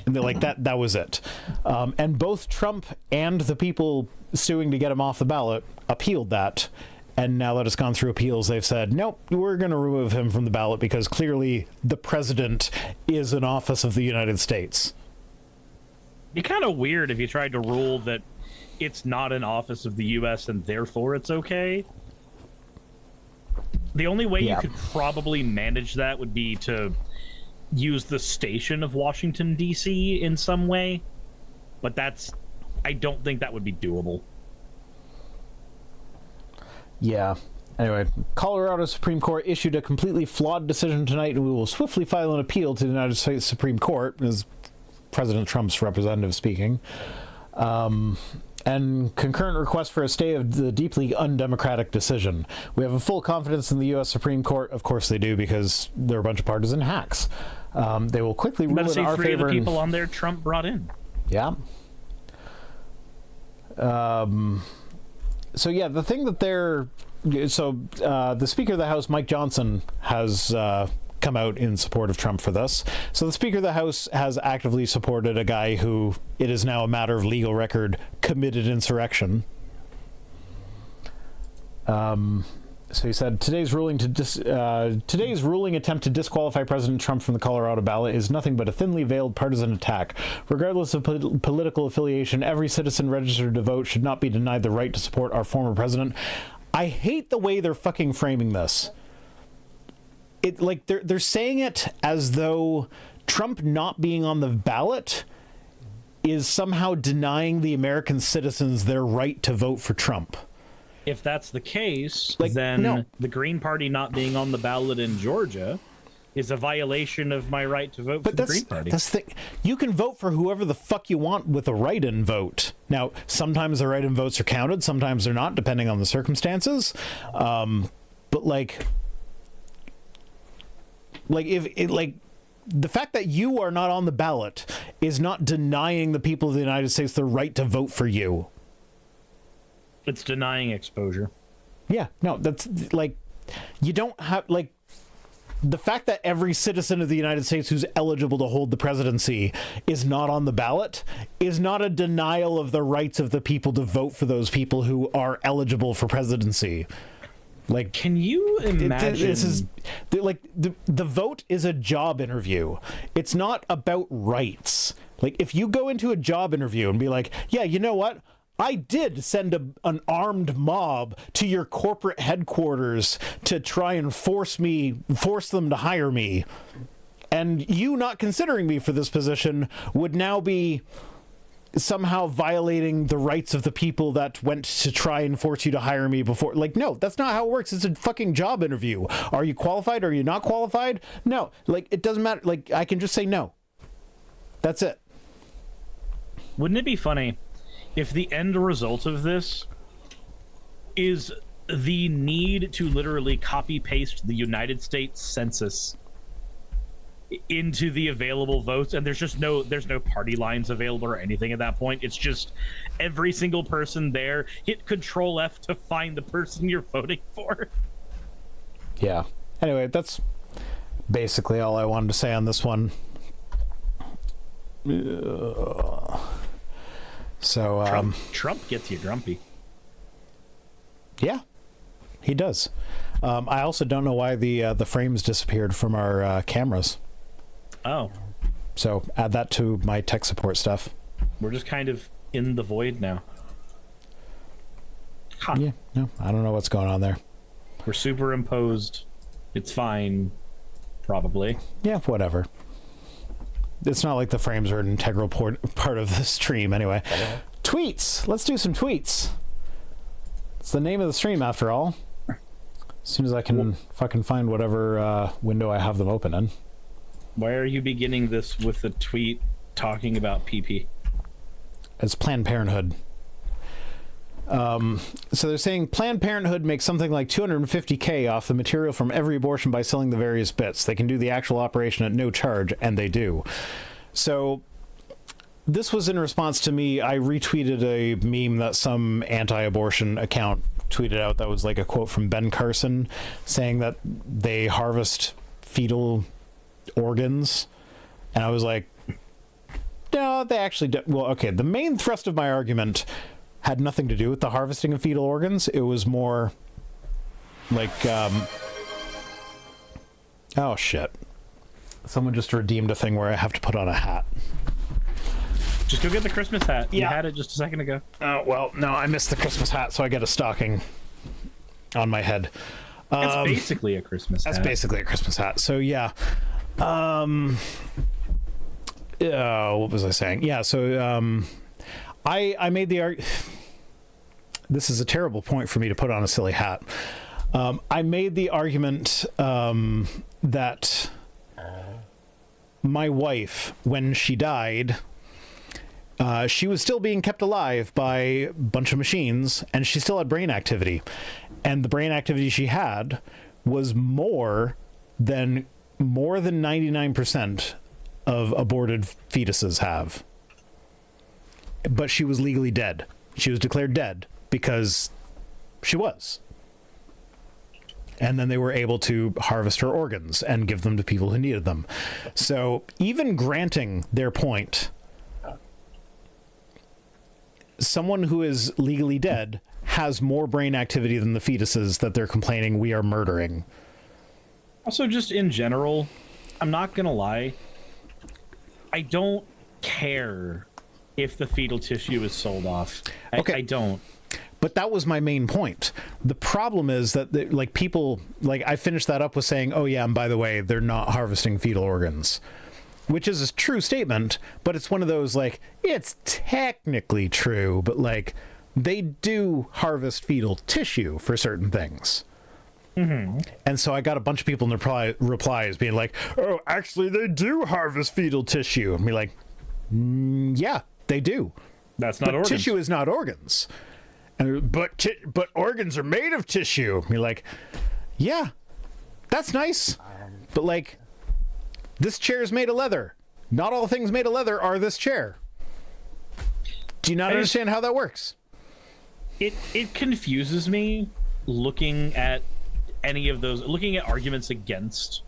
And like that was it. And both Trump and the people suing to get him off the ballot appealed that. And now that it's gone through appeals, they've said, nope, we're going to remove him from the ballot because clearly the president is an office of the United States. It'd be kind of weird if you tried to rule that it's not an office of the U.S. and therefore it's okay. The only way you could probably manage that would be to use the station of Washington, D.C. in some way. But I don't think that would be doable. Yeah. Anyway, Colorado Supreme Court issued a completely flawed decision tonight, and we will swiftly file an appeal to the United States Supreme Court, is President Trump's representative speaking. And concurrent request for a stay of the deeply undemocratic decision. We have a full confidence in the U.S. Supreme Court. Of course they do, because they're a bunch of partisan hacks. They will quickly rule in our favor. Three of the people on there Trump brought in. Yeah. So yeah, the thing that the Speaker of the House, Mike Johnson, has come out in support of Trump for this. So the Speaker of the House has actively supported a guy who, it is now a matter of legal record, committed insurrection. So he said, today's ruling attempt to disqualify President Trump from the Colorado ballot is nothing but a thinly veiled partisan attack. Regardless of political affiliation, every citizen registered to vote should not be denied the right to support our former president. I hate the way they're fucking framing this. They're saying it as though Trump not being on the ballot is somehow denying the American citizens their right to vote for Trump. If that's the case, then the Green Party not being on the ballot in Georgia is a violation of my right to vote for the Green Party. That's the thing. You can vote for whoever the fuck you want with a write-in vote. Now, sometimes the write-in votes are counted, sometimes they're not, depending on the circumstances. But the fact that you are not on the ballot is not denying the people of the United States the right to vote for you. It's denying exposure. Yeah, no, that's you don't have the fact that every citizen of the United States who's eligible to hold the presidency is not on the ballot is not a denial of the rights of the people to vote for those people who are eligible for presidency. Can you imagine? This is the vote is a job interview. It's not about rights. If you go into a job interview and be like, yeah, you know what? I did send an armed mob to your corporate headquarters to try and force them to hire me. And you not considering me for this position would now be somehow violating the rights of the people that went to try and force you to hire me before. No, that's not how it works. It's a fucking job interview. Are you qualified? Are you not qualified? No. It doesn't matter. I can just say no. That's it. Wouldn't it be funny if the end result of this is the need to literally copy-paste the United States Census into the available votes, and there's no party lines available or anything at that point? It's just every single person there, hit Control F to find the person you're voting for. Yeah. Anyway, that's basically all I wanted to say on this one. So Trump gets you grumpy. Yeah, he does. I also don't know why the frames disappeared from our cameras. Oh. So add that to my tech support stuff. We're just kind of in the void now. Huh. Yeah, no, I don't know what's going on there. We're superimposed. It's fine, probably. Yeah, whatever. It's not like the frames are an integral part of the stream anyway. Tweets. Let's do some tweets. It's the name of the stream, after all. As soon as I can fucking find whatever window I have them open in. Why are you beginning this with a tweet talking about PP? It's Planned Parenthood. So they're saying Planned Parenthood makes something like $250K off the material from every abortion by selling the various bits. They can do the actual operation at no charge, and they do. So this was in response to me. I retweeted a meme that some anti-abortion account tweeted out that was like a quote from Ben Carson saying that they harvest fetal organs. And I was like, no, they actually do. Well, okay, the main thrust of my argument had nothing to do with the harvesting of fetal organs. It was more like, oh shit. Someone just redeemed a thing where I have to put on a hat. Just go get the Christmas hat. Yeah. You had it just a second ago. Oh, well, no, I missed the Christmas hat, so I get a stocking on my head. That's basically a Christmas hat. That's basically a Christmas hat. So, yeah. What was I saying? Yeah, so I made the argument. This is a terrible point for me to put on a silly hat. I made the argument that my wife, when she died, she was still being kept alive by a bunch of machines, and she still had brain activity. And the brain activity she had was more than 99% of aborted fetuses have. But she was legally dead. She was declared dead because she was. And then they were able to harvest her organs and give them to people who needed them. So even granting their point, someone who is legally dead has more brain activity than the fetuses that they're complaining we are murdering. Also, just in general, I'm not gonna lie, I don't care if the fetal tissue is sold off. I don't. But that was my main point. The problem is that, like, people, like, I finished that up with saying, oh yeah, and by the way, they're not harvesting fetal organs. Which is a true statement, but it's one of those, like, it's technically true, but, like, they do harvest fetal tissue for certain things. Mm-hmm. And so I got a bunch of people in the replies being like, oh, actually, they do harvest fetal tissue. And be like, yeah, they do. That's not organs. Tissue is not organs. And, but organs are made of tissue. And be like, yeah, that's nice. But, like, this chair is made of leather. Not all things made of leather are this chair. Do you not understand how that works? It confuses me looking at any of those, looking at arguments against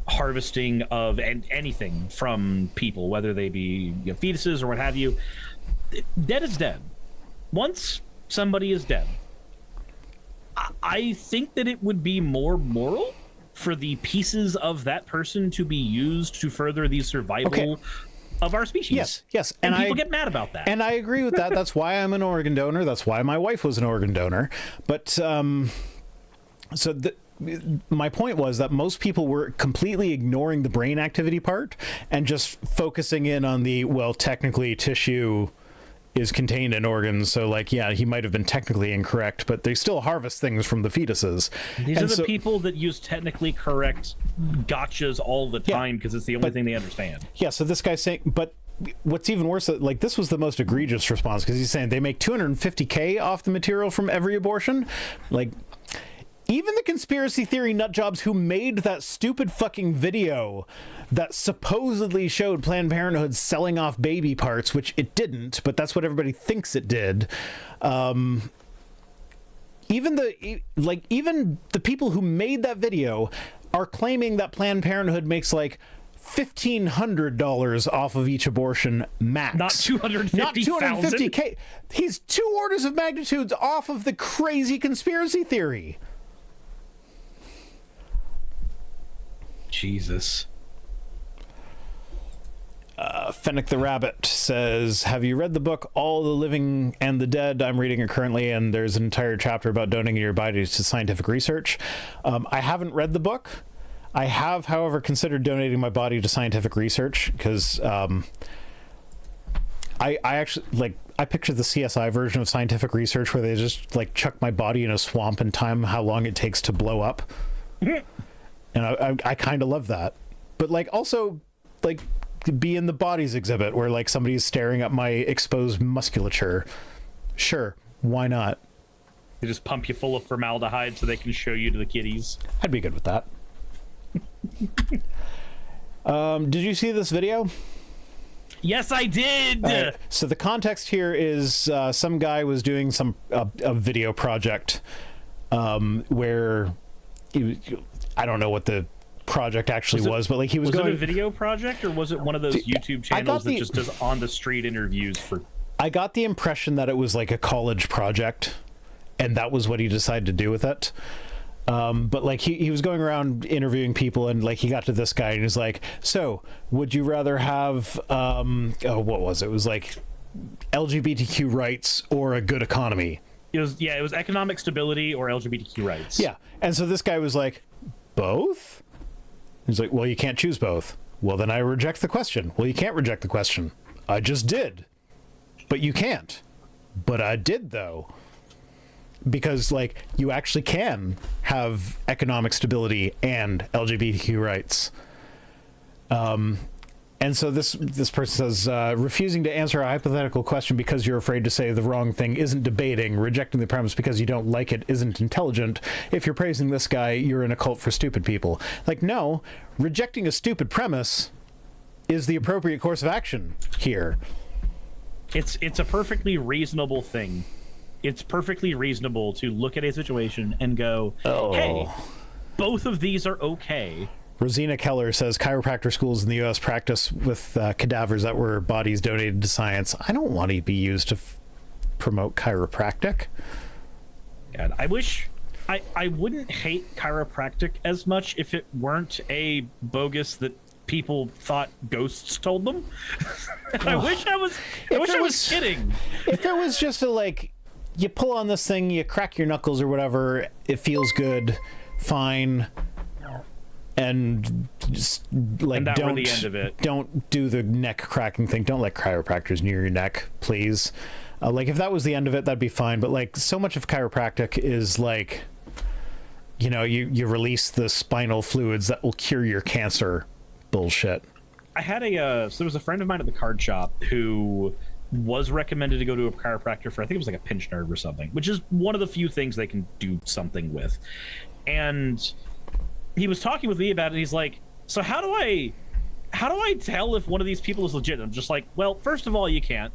harvesting of anything from people, whether they be fetuses or what have you. Dead is dead. Once somebody is dead, I think that it would be more moral for the pieces of that person to be used to further the survival of our species. Yes. And people get mad about that. And I agree with that. That's why I'm an organ donor. That's why my wife was an organ donor. But my point was that most people were completely ignoring the brain activity part and just focusing in on the, well, technically tissue is contained in organs, so, like, yeah, he might have been technically incorrect, but they still harvest things from the fetuses. These are the people that use technically correct gotchas all the time because it's the only thing they understand. Yeah, so this guy's saying, but what's even worse, like, this was the most egregious response, because he's saying they make $250K off the material from every abortion. Like, even the conspiracy theory nutjobs who made that stupid fucking video that supposedly showed Planned Parenthood selling off baby parts, which it didn't, but that's what everybody thinks it did. Even the people who made that video are claiming that Planned Parenthood makes like $1,500 off of each abortion max. Not 250,000. Not 250K. He's 2 orders of magnitudes off of the crazy conspiracy theory. Jesus. Fennec the Rabbit says, have you read the book All the Living and the Dead? I'm reading it currently, and there's an entire chapter about donating your body to scientific research. I haven't read the book. I have, however, considered donating my body to scientific research because I actually, like, I picture the CSI version of scientific research where they just, like, chuck my body in a swamp and time how long it takes to blow up. And I kind of love that. But, like, also, like, be in the bodies exhibit where, like, somebody's staring at my exposed musculature. Sure, Why not? They just pump you full of formaldehyde so they can show you to the kiddies. I'd be good with that. Did you see this video? Yes, I did. So the context here is some guy was doing a video project where I don't know what the project actually was, but like he was going. Was it a video project or was it one of those YouTube channels that just does on the street interviews for? I got the impression that it was like a college project, and that was what he decided to do with it. But like he was going around interviewing people, and like he got to this guy and he's like, so would you rather have what was it? It was like LGBTQ rights or a good economy. It was economic stability or LGBTQ rights. Yeah. And so this guy was like, both? He's like, well, you can't choose both. Well, then I reject the question. Well, you can't reject the question. I just did. But you can't. But I did, though. Because, like, you actually can have economic stability and LGBTQ rights. And so this person says, refusing to answer a hypothetical question because you're afraid to say the wrong thing isn't debating. Rejecting the premise because you don't like it isn't intelligent. If you're praising this guy, you're in a cult for stupid people. Like, no, rejecting a stupid premise is the appropriate course of action here. It's a perfectly reasonable thing. It's perfectly reasonable to look at a situation and go, hey, both of these are okay. Rosina Keller says chiropractor schools in the U.S. practice with cadavers that were bodies donated to science. I don't want to be used to promote chiropractic. God, I wish I wouldn't hate chiropractic as much if it weren't a bogus that people thought ghosts told them. I wish I was kidding. If it was just a like, you pull on this thing, you crack your knuckles or whatever, it feels good, fine. And just like and that were the end of it. Don't do the neck cracking thing. Don't let chiropractors near your neck, please. Like if that was the end of it, that'd be fine. But like so much of chiropractic is like, you know, you release the spinal fluids that will cure your cancer. Bullshit. I had so there was a friend of mine at the card shop who was recommended to go to a chiropractor for, I think it was like a pinched nerve or something, which is one of the few things they can do something with. And he was talking with me about it, and he's like, so how do I tell if one of these people is legit? I'm just like, well, first of all, you can't.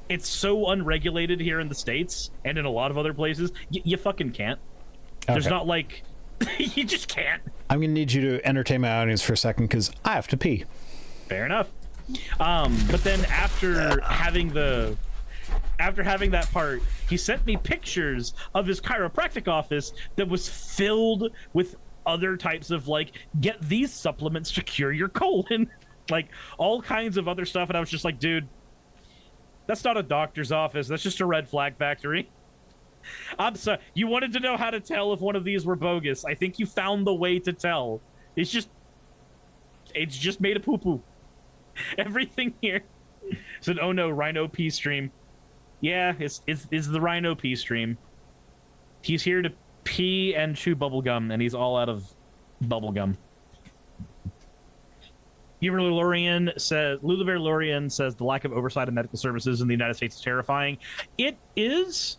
It's so unregulated here in the States and in a lot of other places. You fucking can't. Okay. There's not like, you just can't. I'm going to need you to entertain my audience for a second because I have to pee. Fair enough. But then after having that part, he sent me pictures of his chiropractic office that was filled with other types of like, get these supplements to cure your colon, like all kinds of other stuff. And I was just like, dude, that's not a doctor's office. That's just a red flag factory. I'm sorry. You wanted to know how to tell if one of these were bogus. I think you found the way to tell. It's just made of poo-poo. Everything here. It's an oh no Rhino P stream. Yeah, it's the Rhino P stream. He's here to pee and chew bubblegum, and he's all out of bubblegum. Lulu Bear Lorian says the lack of oversight of medical services in the United States is terrifying. It is.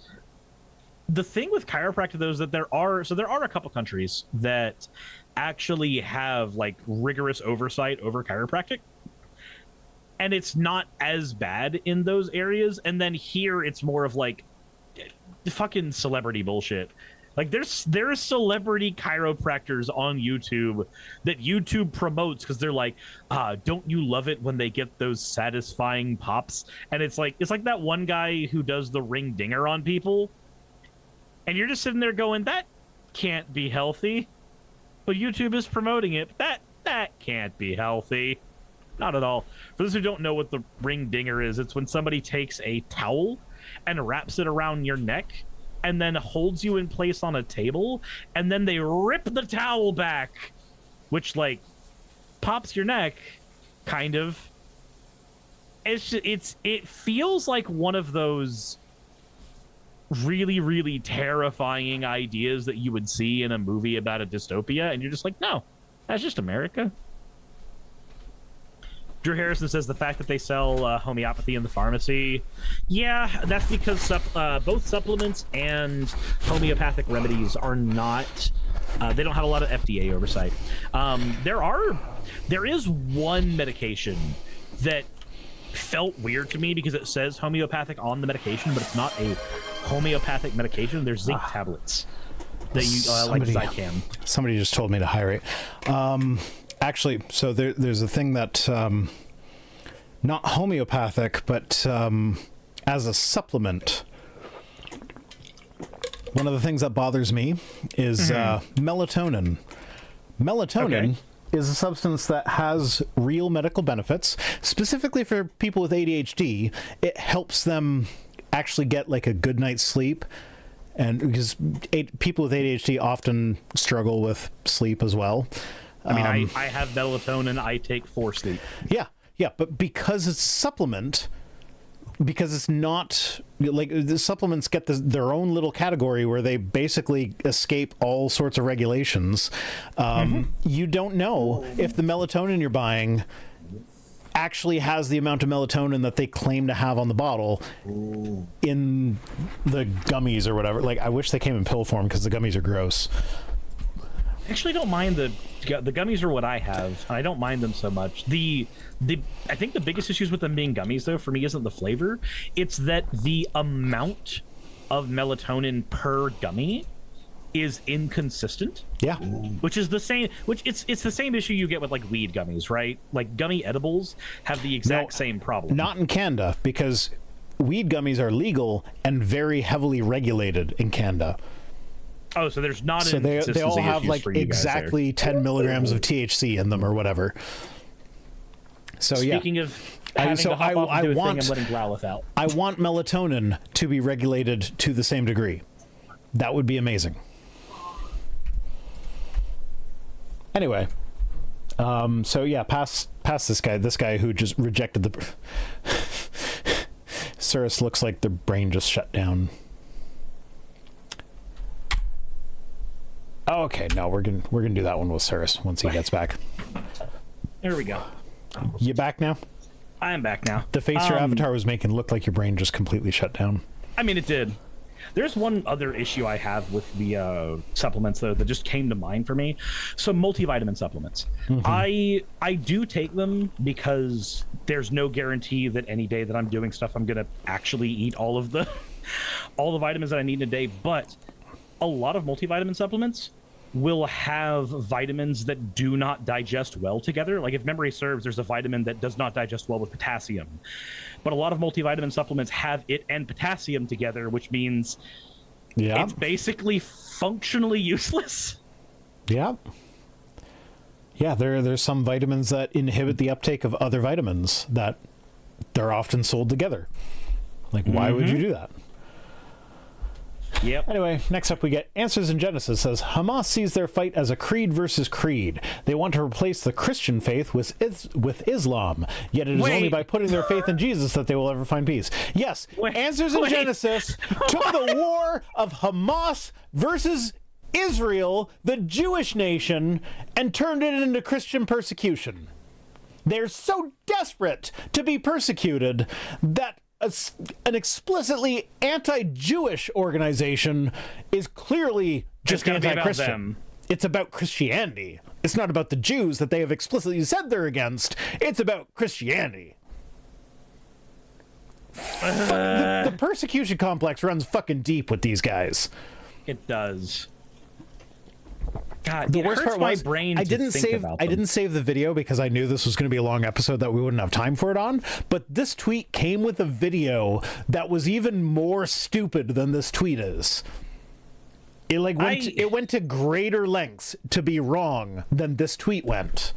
The thing with chiropractic, though, is that there are a couple countries that actually have like rigorous oversight over chiropractic. And it's not as bad in those areas. And then here it's more of like fucking celebrity bullshit. Like there's celebrity chiropractors on YouTube that YouTube promotes because they're like, don't you love it when they get those satisfying pops? And it's like that one guy who does the ring dinger on people. And you're just sitting there going, that can't be healthy. But YouTube is promoting it. That can't be healthy. Not at all. For those who don't know what the ring dinger is, it's when somebody takes a towel and wraps it around your neck and then holds you in place on a table, and then they rip the towel back, which like pops your neck, kind of. It feels like one of those really, really terrifying ideas that you would see in a movie about a dystopia, and you're just like, no, that's just America. Drew Harrison says the fact that they sell homeopathy in the pharmacy, yeah, that's because both supplements and homeopathic remedies are not. They don't have a lot of FDA oversight. There is one medication that felt weird to me because it says homeopathic on the medication, but it's not a homeopathic medication. There's zinc tablets that you like Zycam. Somebody just told me to hydrate. Actually, so there's a thing that not homeopathic, but as a supplement. One of the things that bothers me is melatonin. Melatonin is a substance that has real medical benefits. Specifically for people with ADHD, it helps them actually get like a good night's sleep. And because people with ADHD often struggle with sleep as well. I mean, I have melatonin I take for sleep. Yeah, but because it's a supplement, because it's not like the supplements get their own little category where they basically escape all sorts of regulations. You don't know if the melatonin you're buying actually has the amount of melatonin that they claim to have on the bottle in the gummies or whatever. Like, I wish they came in pill form because the gummies are gross. I actually don't mind the gummies are what I have. I don't mind them so much. I think the biggest issues with them being gummies, though, for me, isn't the flavor. It's that the amount of melatonin per gummy is inconsistent. Yeah. Which is the same. It's the same issue you get with like weed gummies, right? Like gummy edibles have the exact same problem. Not in Canada, because weed gummies are legal and very heavily regulated in Canada. Oh, so there's not. So they all have like exactly 10 milligrams of THC in them or whatever. So speaking of having to hop off and do a thing, I'm letting Growlith out. I want melatonin to be regulated to the same degree. That would be amazing. Anyway, so yeah, past this guy who just rejected the. Cirrus looks like the brain just shut down. Oh, okay, no, we're gonna do that one with Cirrus once he gets back. There we go. You back now? I am back now. The face your avatar was making looked like your brain just completely shut down. I mean, it did. There's one other issue I have with the supplements, though, that just came to mind for me. So multivitamin supplements. I do take them because there's no guarantee that any day that I'm doing stuff, I'm going to actually eat all the vitamins that I need in a day. But a lot of multivitamin supplements will have vitamins that do not digest well together. Like, if memory serves, there's a vitamin that does not digest well with potassium. But a lot of multivitamin supplements have it and potassium together, which means it's basically functionally useless. Yeah. Yeah, there's some vitamins that inhibit the uptake of other vitamins that they're often sold together. Like, why would you do that? Yep. Anyway, next up we get Answers in Genesis says, Hamas sees their fight as a creed versus creed. They want to replace the Christian faith with Islam, yet it is only by putting their faith in Jesus that they will ever find peace. Yes, Answers in Genesis took the war of Hamas versus Israel, the Jewish nation, and turned it into Christian persecution. They're so desperate to be persecuted that an explicitly anti-Jewish organization is clearly just anti-Christian. It's about Christianity. It's not about the Jews that they have explicitly said they're against. It's about Christianity. The persecution complex runs fucking deep with these guys. It does. God, the worst part was I didn't save the video because I knew this was going to be a long episode that we wouldn't have time for it on. But this tweet came with a video that was even more stupid than this tweet is. It went to greater lengths to be wrong than this tweet went.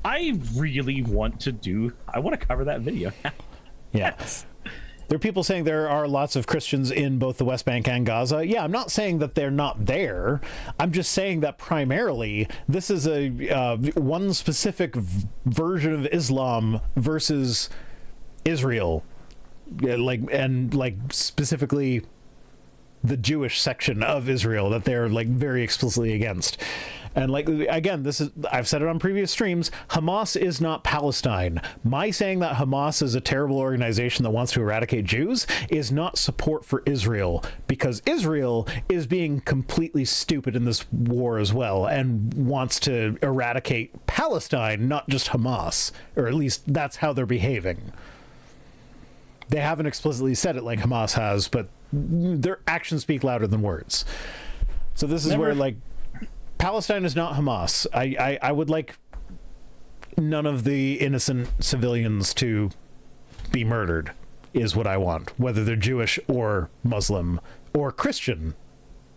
I really want to cover that video. Yes. There are people saying there are lots of Christians in both the West Bank and Gaza. Yeah, I'm not saying that they're not there. I'm just saying that primarily this is a one specific version of Islam versus Israel, specifically the Jewish section of Israel that they're very explicitly against. And like, again, I've said it on previous streams, Hamas is not Palestine. My saying that Hamas is a terrible organization that wants to eradicate Jews is not support for Israel, because Israel is being completely stupid in this war as well and wants to eradicate Palestine, not just Hamas, or at least that's how they're behaving. They haven't explicitly said it like Hamas has, but their actions speak louder than words. So this is where, like, Palestine is not Hamas. I would like none of the innocent civilians to be murdered, is what I want, whether they're Jewish or Muslim or Christian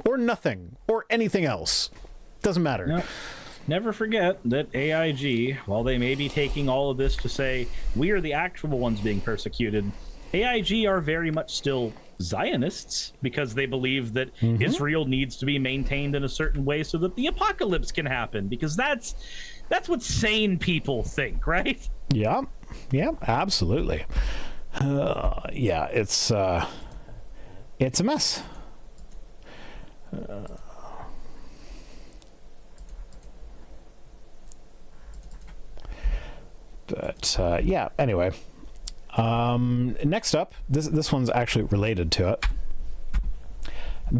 or nothing or anything else. Doesn't matter. No. Never forget that AIG, while they may be taking all of this to say we are the actual ones being persecuted, AIG are very much still Zionists, because they believe that Israel needs to be maintained in a certain way so that the apocalypse can happen, because that's what sane people think, right? Yeah, absolutely. Yeah, it's a mess. But yeah, anyway. Next up, this one's actually related to it.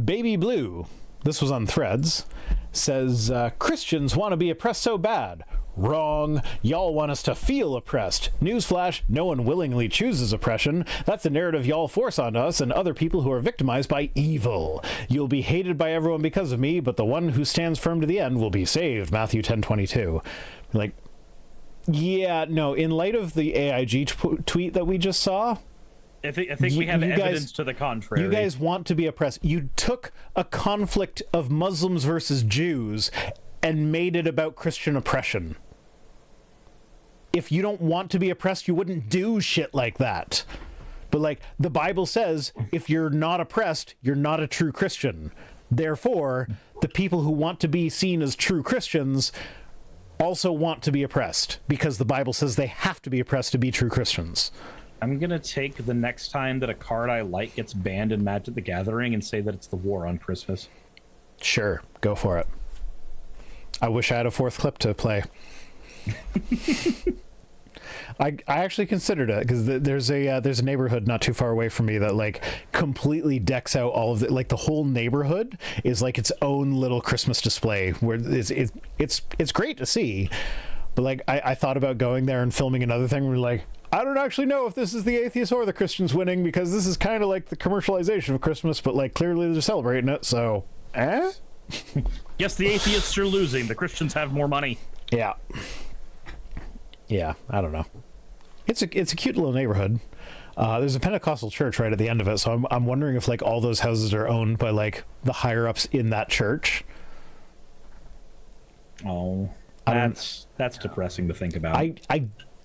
Baby Blue, this was on Threads, says, Christians want to be oppressed so bad. Wrong. Y'all want us to feel oppressed. Newsflash, no one willingly chooses oppression. That's the narrative y'all force onto us and other people who are victimized by evil. You'll be hated by everyone because of me, but the one who stands firm to the end will be saved. Matthew 10:22. Like, yeah, no, in light of the AIG tweet that we just saw, I think we have evidence to the contrary. You guys want to be oppressed. You took a conflict of Muslims versus Jews and made it about Christian oppression. If you don't want to be oppressed, you wouldn't do shit like that. But like, the Bible says, if you're not oppressed, you're not a true Christian. Therefore, the people who want to be seen as true Christians also want to be oppressed, because the Bible says they have to be oppressed to be true Christians. I'm going to take the next time that a card I like gets banned in Magic the Gathering and say that it's the War on Christmas. Sure, go for it. I wish I had a fourth clip to play. I actually considered it, because there's a neighborhood not too far away from me that like completely decks out all of the, like, the whole neighborhood is like its own little Christmas display where it's great to see. But like, I thought about going there and filming another thing. We're like, I don't actually know if this is the atheists or the Christians winning, because this is kind of like the commercialization of Christmas, but like clearly they're celebrating it. So, Yes, the atheists are losing. The Christians have more money. Yeah, I don't know. It's a cute little neighborhood. There's a Pentecostal church right at the end of it, so I'm wondering if like all those houses are owned by like the higher ups in that church. Oh, that's depressing to think about.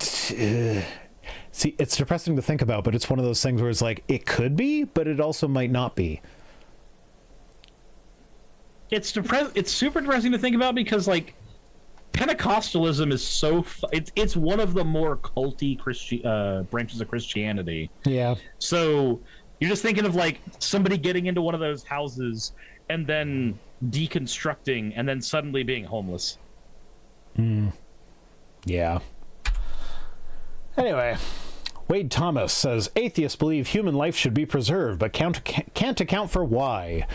See, it's depressing to think about, but it's one of those things where it's like, it could be, but it also might not be. It's super depressing to think about, because like, Pentecostalism is so it's one of the more culty branches of Christianity. Yeah. So you're just thinking of like somebody getting into one of those houses and then deconstructing and then suddenly being homeless. Yeah. Anyway, Wade Thomas says, atheists believe human life should be preserved, but can't account for why.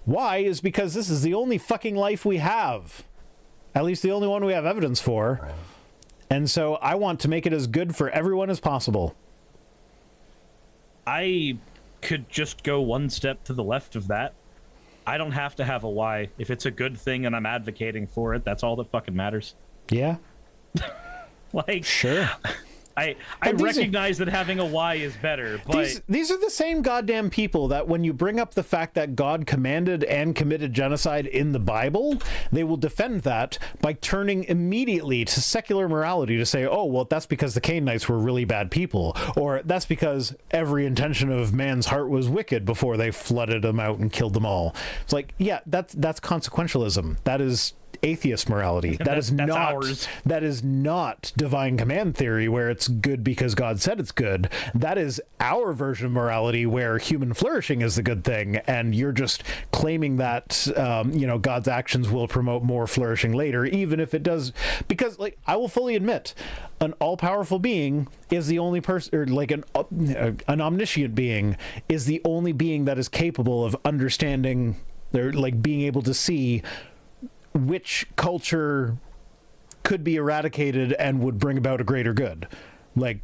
Why is because this is the only fucking life we have. At least the only one we have evidence for. Right. And so I want to make it as good for everyone as possible. I could just go one step to the left of that. I don't have to have a why. If it's a good thing and I'm advocating for it, that's all that fucking matters. Yeah. Like, sure. I recognize that having a why is better, but these are the same goddamn people that when you bring up the fact that God commanded and committed genocide in the Bible, they will defend that by turning immediately to secular morality to say, oh, well, that's because the Canaanites were really bad people, or that's because every intention of man's heart was wicked before they flooded them out and killed them all. It's like, yeah, that's consequentialism. That is atheist morality. That's ours. That is not divine command theory, where it's good because God said it's good. That is our version of morality, where human flourishing is the good thing, and you're just claiming that God's actions will promote more flourishing later, even if it does. Because, like, I will fully admit, an all-powerful being is the only person, or like an omniscient being is the only being that is capable of understanding, or like being able to see which culture could be eradicated and would bring about a greater good. Like,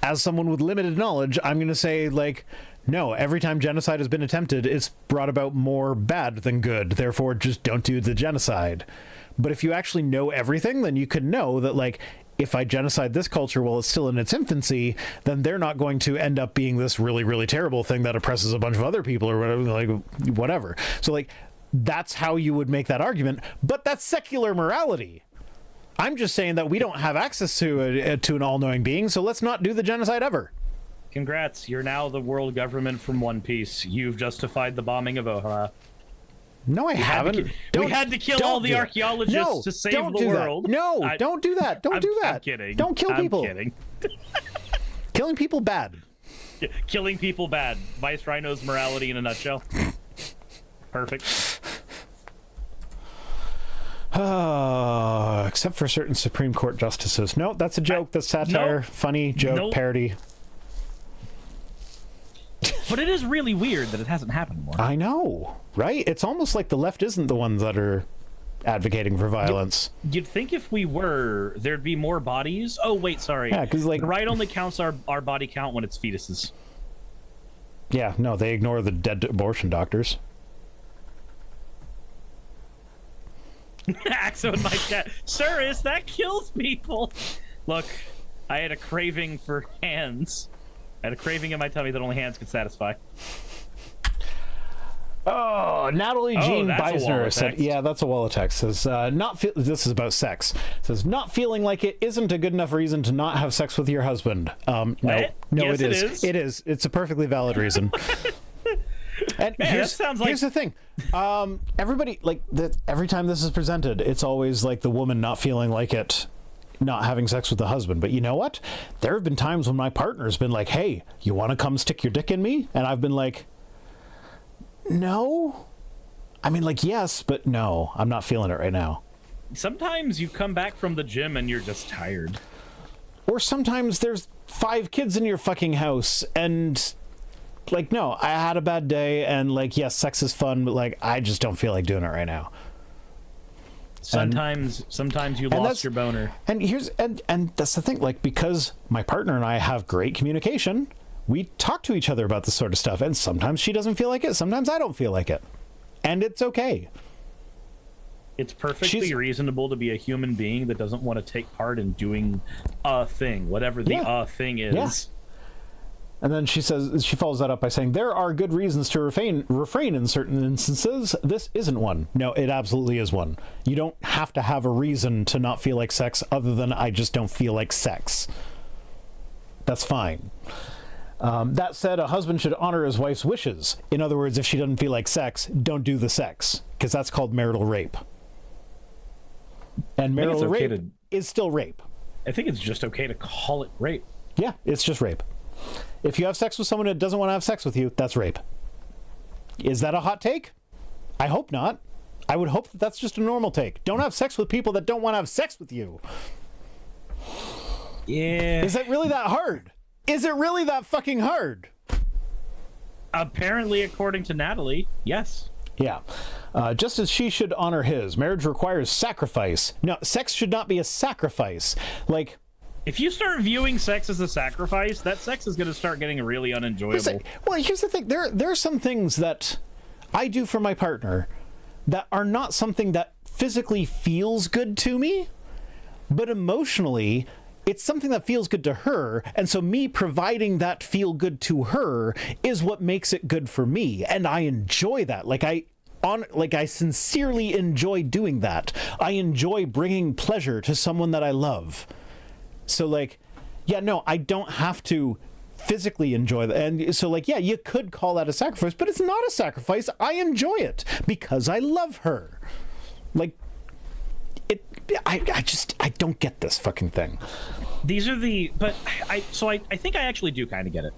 as someone with limited knowledge, I'm going to say, like, no, every time genocide has been attempted, it's brought about more bad than good. Therefore, just don't do the genocide. But if you actually know everything, then you can know that, like, if I genocide this culture while it's still in its infancy, then they're not going to end up being this really, really terrible thing that oppresses a bunch of other people or whatever, like, whatever. So, like, that's how you would make that argument. But that's secular morality. I'm just saying that we don't have access to an all-knowing being, so let's not do the genocide ever. Congrats, you're now the world government from One Piece. You've justified the bombing of Ohara. No, I haven't. We had to kill all the archaeologists to save the world. No, don't do that. Don't do that. I'm kidding. Don't kill people. I'm kidding. Killing people bad. Killing people bad. Vice Rhino's morality in a nutshell. Perfect. Except for certain Supreme Court justices. No, that's a joke. That's satire. Funny joke. Parody. But it is really weird that it hasn't happened more. I know, right? It's almost like the left isn't the ones that are advocating for violence. You'd think if we were, there'd be more bodies. Oh, wait, sorry. Yeah, because, like, the right only counts our body count when it's fetuses. Yeah, no, they ignore the dead abortion doctors. Axo in my chat. Sir, that kills people. Look, I had a craving for hands. I had a craving in my tummy that only hands could satisfy. Oh, Natalie Jean Beisner said, yeah, that's a wall of text. Says, this is about sex. Says, not feeling like it isn't a good enough reason to not have sex with your husband. No, yes, it is. It is. It's a perfectly valid reason. And man, here's the thing. Everybody, like, every time this is presented, it's always like the woman not feeling like it, not having sex with the husband. But you know what? There have been times when my partner's been like, hey, you want to come stick your dick in me? And I've been like, no. I mean, like, yes, but no, I'm not feeling it right now. Sometimes you come back from the gym and you're just tired. Or sometimes there's 5 kids in your fucking house and, like, no, I had a bad day and, like, yes, sex is fun, but, like, I just don't feel like doing it right now. Sometimes you lost your boner. And that's the thing, like, because my partner and I have great communication, we talk to each other about this sort of stuff, and sometimes she doesn't feel like it, sometimes I don't feel like it. And it's okay. It's perfectly reasonable to be a human being that doesn't want to take part in doing a thing, whatever the thing is. Yeah. And then she follows that up by saying, there are good reasons to refrain in certain instances. This isn't one. No, it absolutely is one. You don't have to have a reason to not feel like sex other than I just don't feel like sex. That's fine. That said, a husband should honor his wife's wishes. In other words, if she doesn't feel like sex, don't do the sex, because that's called marital rape. And marital rape is still rape. I think it's just okay to call it rape. Yeah, it's just rape. If you have sex with someone that doesn't want to have sex with you, that's rape. Is that a hot take? I hope not. I would hope that that's just a normal take. Don't have sex with people that don't want to have sex with you. Yeah. Is it really that hard? Is it really that fucking hard? Apparently, according to Natalie, yes. Yeah. Just as she should honor his. Marriage requires sacrifice. No, sex should not be a sacrifice. Like, if you start viewing sex as a sacrifice, that sex is going to start getting really unenjoyable. Here's the thing. There are some things that I do for my partner that are not something that physically feels good to me, but emotionally, it's something that feels good to her. And so me providing that feel good to her is what makes it good for me. And I enjoy that. I sincerely enjoy doing that. I enjoy bringing pleasure to someone that I love. So, like, yeah, no, I don't have to physically enjoy that. And so, like, yeah, you could call that a sacrifice, but it's not a sacrifice. I enjoy it because I love her. Like, I don't get this fucking thing. These are I think I actually do kind of get it.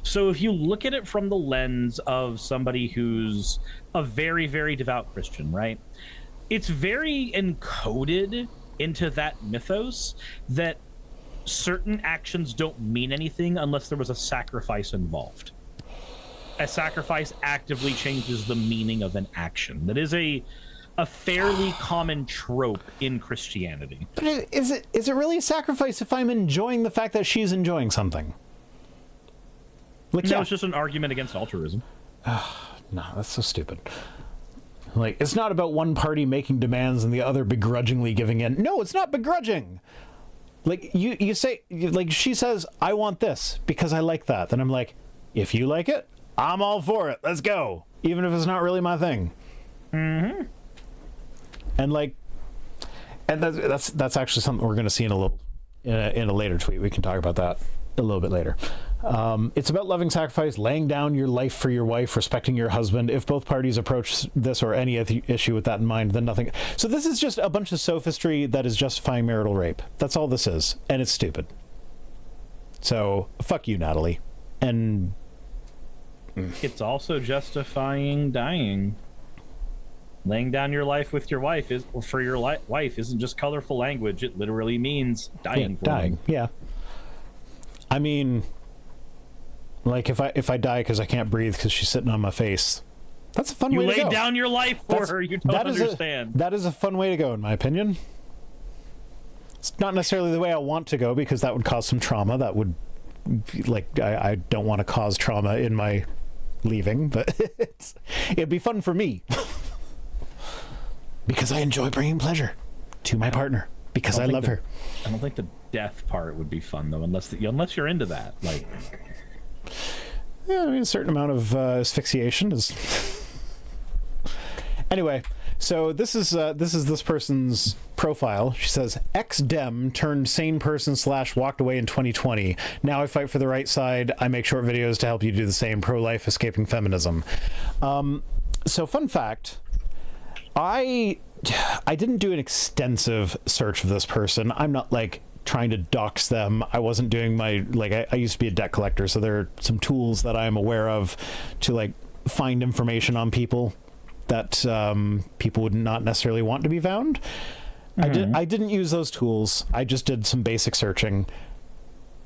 So if you look at it from the lens of somebody who's a very, very devout Christian, right? It's very encoded into that mythos that certain actions don't mean anything unless there was a sacrifice involved. A sacrifice actively changes the meaning of an action. That is a fairly common trope in Christianity. But is it really a sacrifice if I'm enjoying the fact that she's enjoying something? Like, no, it's just an argument against altruism. No, that's so stupid. Like, it's not about one party making demands and the other begrudgingly giving in. No, it's not begrudging. Like, you say, like, she says, I want this because I like that. Then I'm like, if you like it, I'm all for it. Let's go. Even if it's not really my thing. Mm-hmm. And like, and that's actually something we're going to see in a later tweet. We can talk about that a little bit later. It's about loving sacrifice, laying down your life for your wife, respecting your husband. If both parties approach this or any issue with that in mind, then nothing. So this is just a bunch of sophistry that is justifying marital rape. That's all this is, and it's stupid. So fuck you, Natalie. And it's also justifying dying. Laying down your life with your wife wife isn't just colorful language. It literally means dying. Yeah, dying. Yeah. I mean, like if I die because I can't breathe because she's sitting on my face, that's a fun way to go. You laid down your life for her. You don't understand. That is a fun way to go, in my opinion. It's not necessarily the way I want to go because that would cause some trauma. That would, like, I don't want to cause trauma in my leaving, but it'd be fun for me. Because I enjoy bringing pleasure to my partner. Because I love her. I don't think the death part would be fun, though, unless you're into that. Like, yeah, I mean, a certain amount of asphyxiation is. Anyway, so this is this person's profile. She says, ex-dem turned sane person / walked away in 2020. Now I fight for the right side. I make short videos to help you do the same. Pro-life, escaping feminism. So fun fact. I didn't do an extensive search of this person. I'm not like trying to dox them. I wasn't doing my, like, I used to be a debt collector, so there are some tools that I'm aware of to like find information on people that people would not necessarily want to be found. Mm-hmm. I didn't use those tools. I just did some basic searching.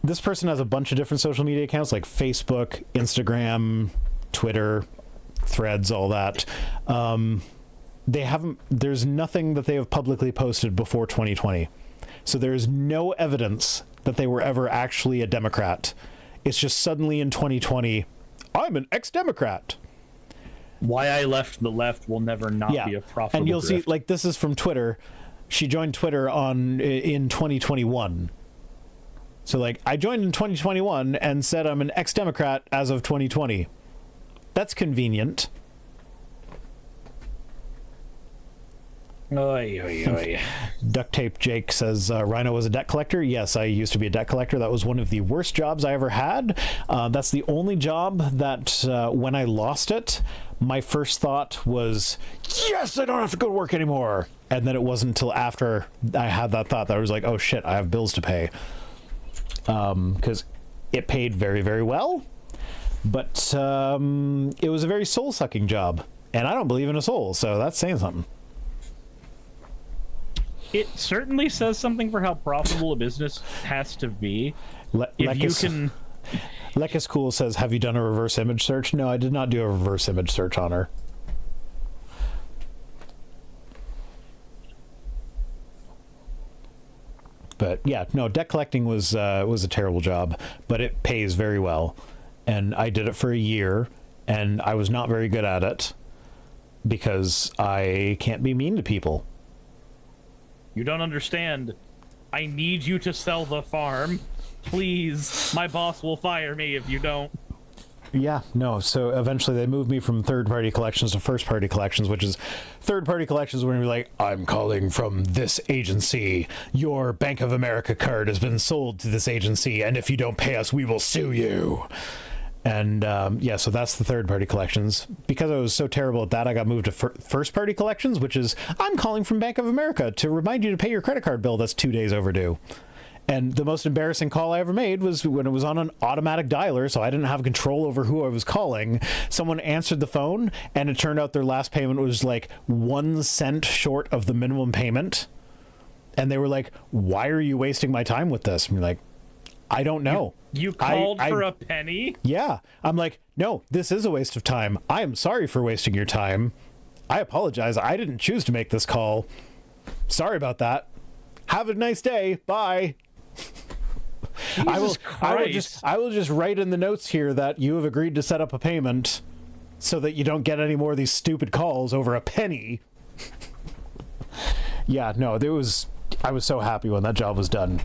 This person has a bunch of different social media accounts like Facebook, Instagram, Twitter, Threads, all that. There's nothing that they have publicly posted before 2020. So there's no evidence that they were ever actually a Democrat. It's just suddenly in 2020, I'm an ex-Democrat. Why I left the left will never not be a profitable And you'll grift. see, like, this is from Twitter. She joined Twitter in 2021. So, like, I joined in 2021 and said I'm an ex-Democrat as of 2020. That's convenient. Oy, oy, oy. Duct Tape Jake says, Rhino was a debt collector. Yes, I used to be a debt collector. That was one of the worst jobs I ever had. That's the only job that when I lost it, my first thought was, yes, I don't have to go to work anymore. And then it wasn't until after I had that thought that I was like, oh shit, I have bills to pay. Because it paid very, very well. But it was a very soul-sucking job. And I don't believe in a soul, so that's saying something. It certainly says something for how profitable a business has to be. Lekis Cool says, have you done a reverse image search? No, I did not do a reverse image search on her. But yeah, no, debt collecting was a terrible job, but it pays very well. And I did it for a year, and I was not very good at it because I can't be mean to people. You don't understand. I need you to sell the farm. Please. My boss will fire me if you don't. Yeah, no. So eventually they moved me from third-party collections to first-party collections, which is third-party collections where you're like, I'm calling from this agency. Your Bank of America card has been sold to this agency, and if you don't pay us, we will sue you. And yeah, so that's the third-party collections. Because I was so terrible at that, I got moved to first-party collections, which is, I'm calling from Bank of America to remind you to pay your credit card bill that's 2 days overdue. And the most embarrassing call I ever made was when it was on an automatic dialer, so I didn't have control over who I was calling. Someone answered the phone, and it turned out their last payment was like 1 cent short of the minimum payment. And they were like, why are you wasting my time with this? And you're like, I don't know. You called for a penny? Yeah. I'm like, no, this is a waste of time. I am sorry for wasting your time. I apologize. I didn't choose to make this call. Sorry about that. Have a nice day. Bye. I will just write in the notes here that you have agreed to set up a payment so that you don't get any more of these stupid calls over a penny. Yeah, no, I was so happy when that job was done.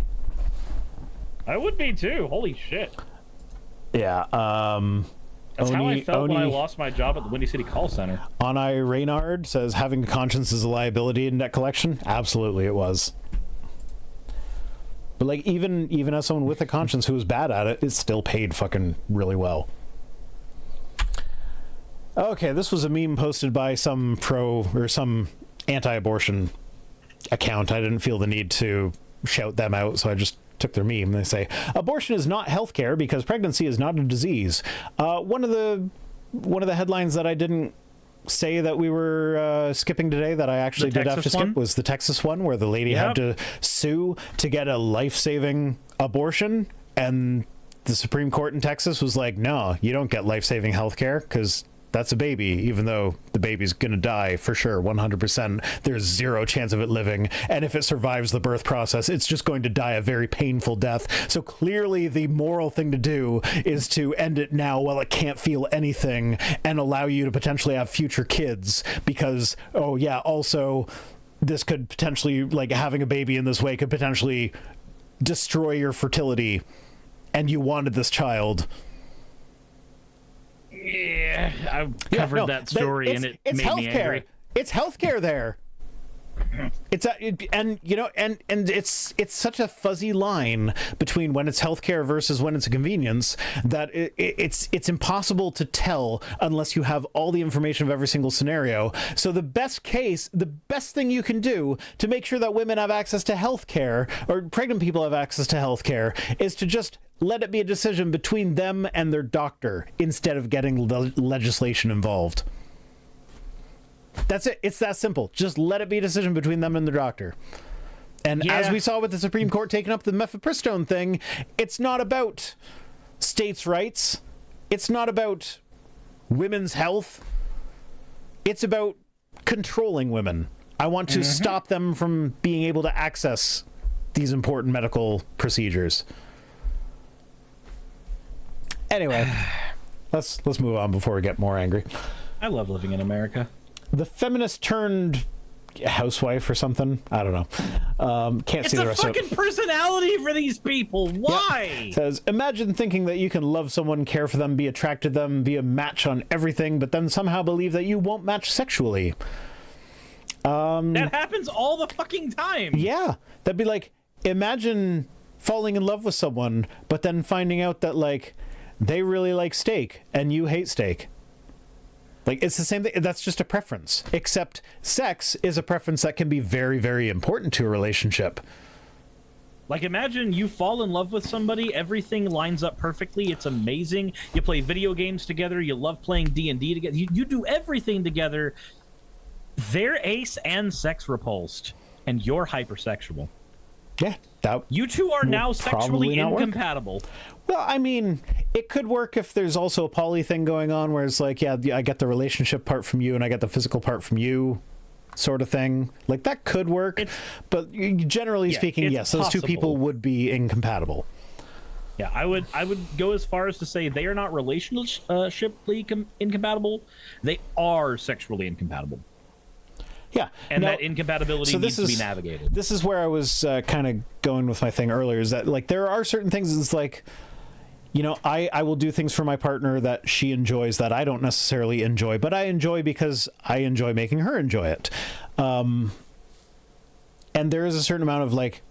I would be too. Holy shit. Yeah. That's how I felt when I lost my job at the Windy City Call Center. Onai Reynard says, having a conscience is a liability in debt collection. Absolutely, it was. But like, even as someone with a conscience who was bad at it, it's still paid fucking really well. Okay, this was a meme posted by some some anti-abortion account. I didn't feel the need to shout them out, so I just took their meme. They say, abortion is not healthcare because pregnancy is not a disease. One of the headlines that I didn't say that we were skipping today that I actually did have to skip was the Texas one, where the lady had to sue to get a life-saving abortion, and the Supreme Court in Texas was like, no, you don't get life-saving healthcare because that's a baby, even though the baby's gonna die for sure, 100%. There's zero chance of it living, and if it survives the birth process, it's just going to die a very painful death. So clearly the moral thing to do is to end it now while it can't feel anything and allow you to potentially have future kids, because, oh yeah, also this could potentially, like, having a baby in this way could potentially destroy your fertility, and you wanted this child. Yeah, I covered that story, and it made me angry. It's healthcare there. It's such a fuzzy line between when it's healthcare versus when it's a convenience that it's impossible to tell unless you have all the information of every single scenario. So the best thing you can do to make sure that women have access to healthcare, or pregnant people have access to healthcare, is to just let it be a decision between them and their doctor instead of getting legislation involved. That's it. It's that simple. Just let it be a decision between them and their doctor. And as we saw with the Supreme Court taking up the mifepristone thing, it's not about states' rights. It's not about women's health. It's about controlling women. I want to stop them from being able to access these important medical procedures. Anyway, let's move on before we get more angry. I love living in America. The feminist turned housewife or something. I don't know. Can't see the rest of it. It's a fucking personality for these people. Why? Yep. Says, imagine thinking that you can love someone, care for them, be attracted to them, be a match on everything, but then somehow believe that you won't match sexually. That happens all the fucking time. Yeah. That'd be like, imagine falling in love with someone, but then finding out that, like, they really like steak and you hate steak. Like, it's the same thing. That's just a preference. Except sex is a preference that can be very, very important to a relationship. Like, imagine you fall in love with somebody, everything lines up perfectly, it's amazing, you play video games together, you love playing D&D together, you do everything together, they're ace and sex repulsed, and you're hypersexual. Yeah. You two are now sexually incompatible. Well, I mean, it could work if there's also a poly thing going on where it's like, yeah, I get the relationship part from you and I get the physical part from you, sort of thing. Like, that could work. But generally speaking, yes, those two people would be incompatible. Yeah, I would go as far as to say they are not relationshiply incompatible. They are sexually incompatible. Yeah. And that incompatibility needs to be navigated. This is where I was kind of going with my thing earlier, is that, like, there are certain things, it's like, you know, I will do things for my partner that she enjoys that I don't necessarily enjoy, but I enjoy because I enjoy making her enjoy it. And there is a certain amount of, like,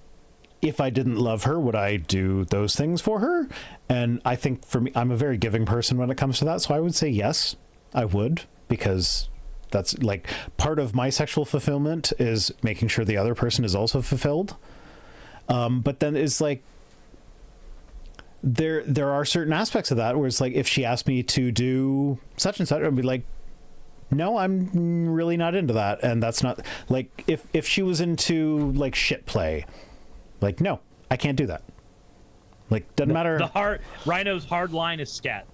if I didn't love her, would I do those things for her? And I think for me, I'm a very giving person when it comes to that. So I would say yes, I would, because that's like part of my sexual fulfillment is making sure the other person is also fulfilled. But then it's like, there are certain aspects of that where it's like, if she asked me to do such and such, I'd be like, no, I'm really not into that. And that's not like, if she was into like shit play, like, no, I can't do that. Like, doesn't matter. Rhino's hard line is scat.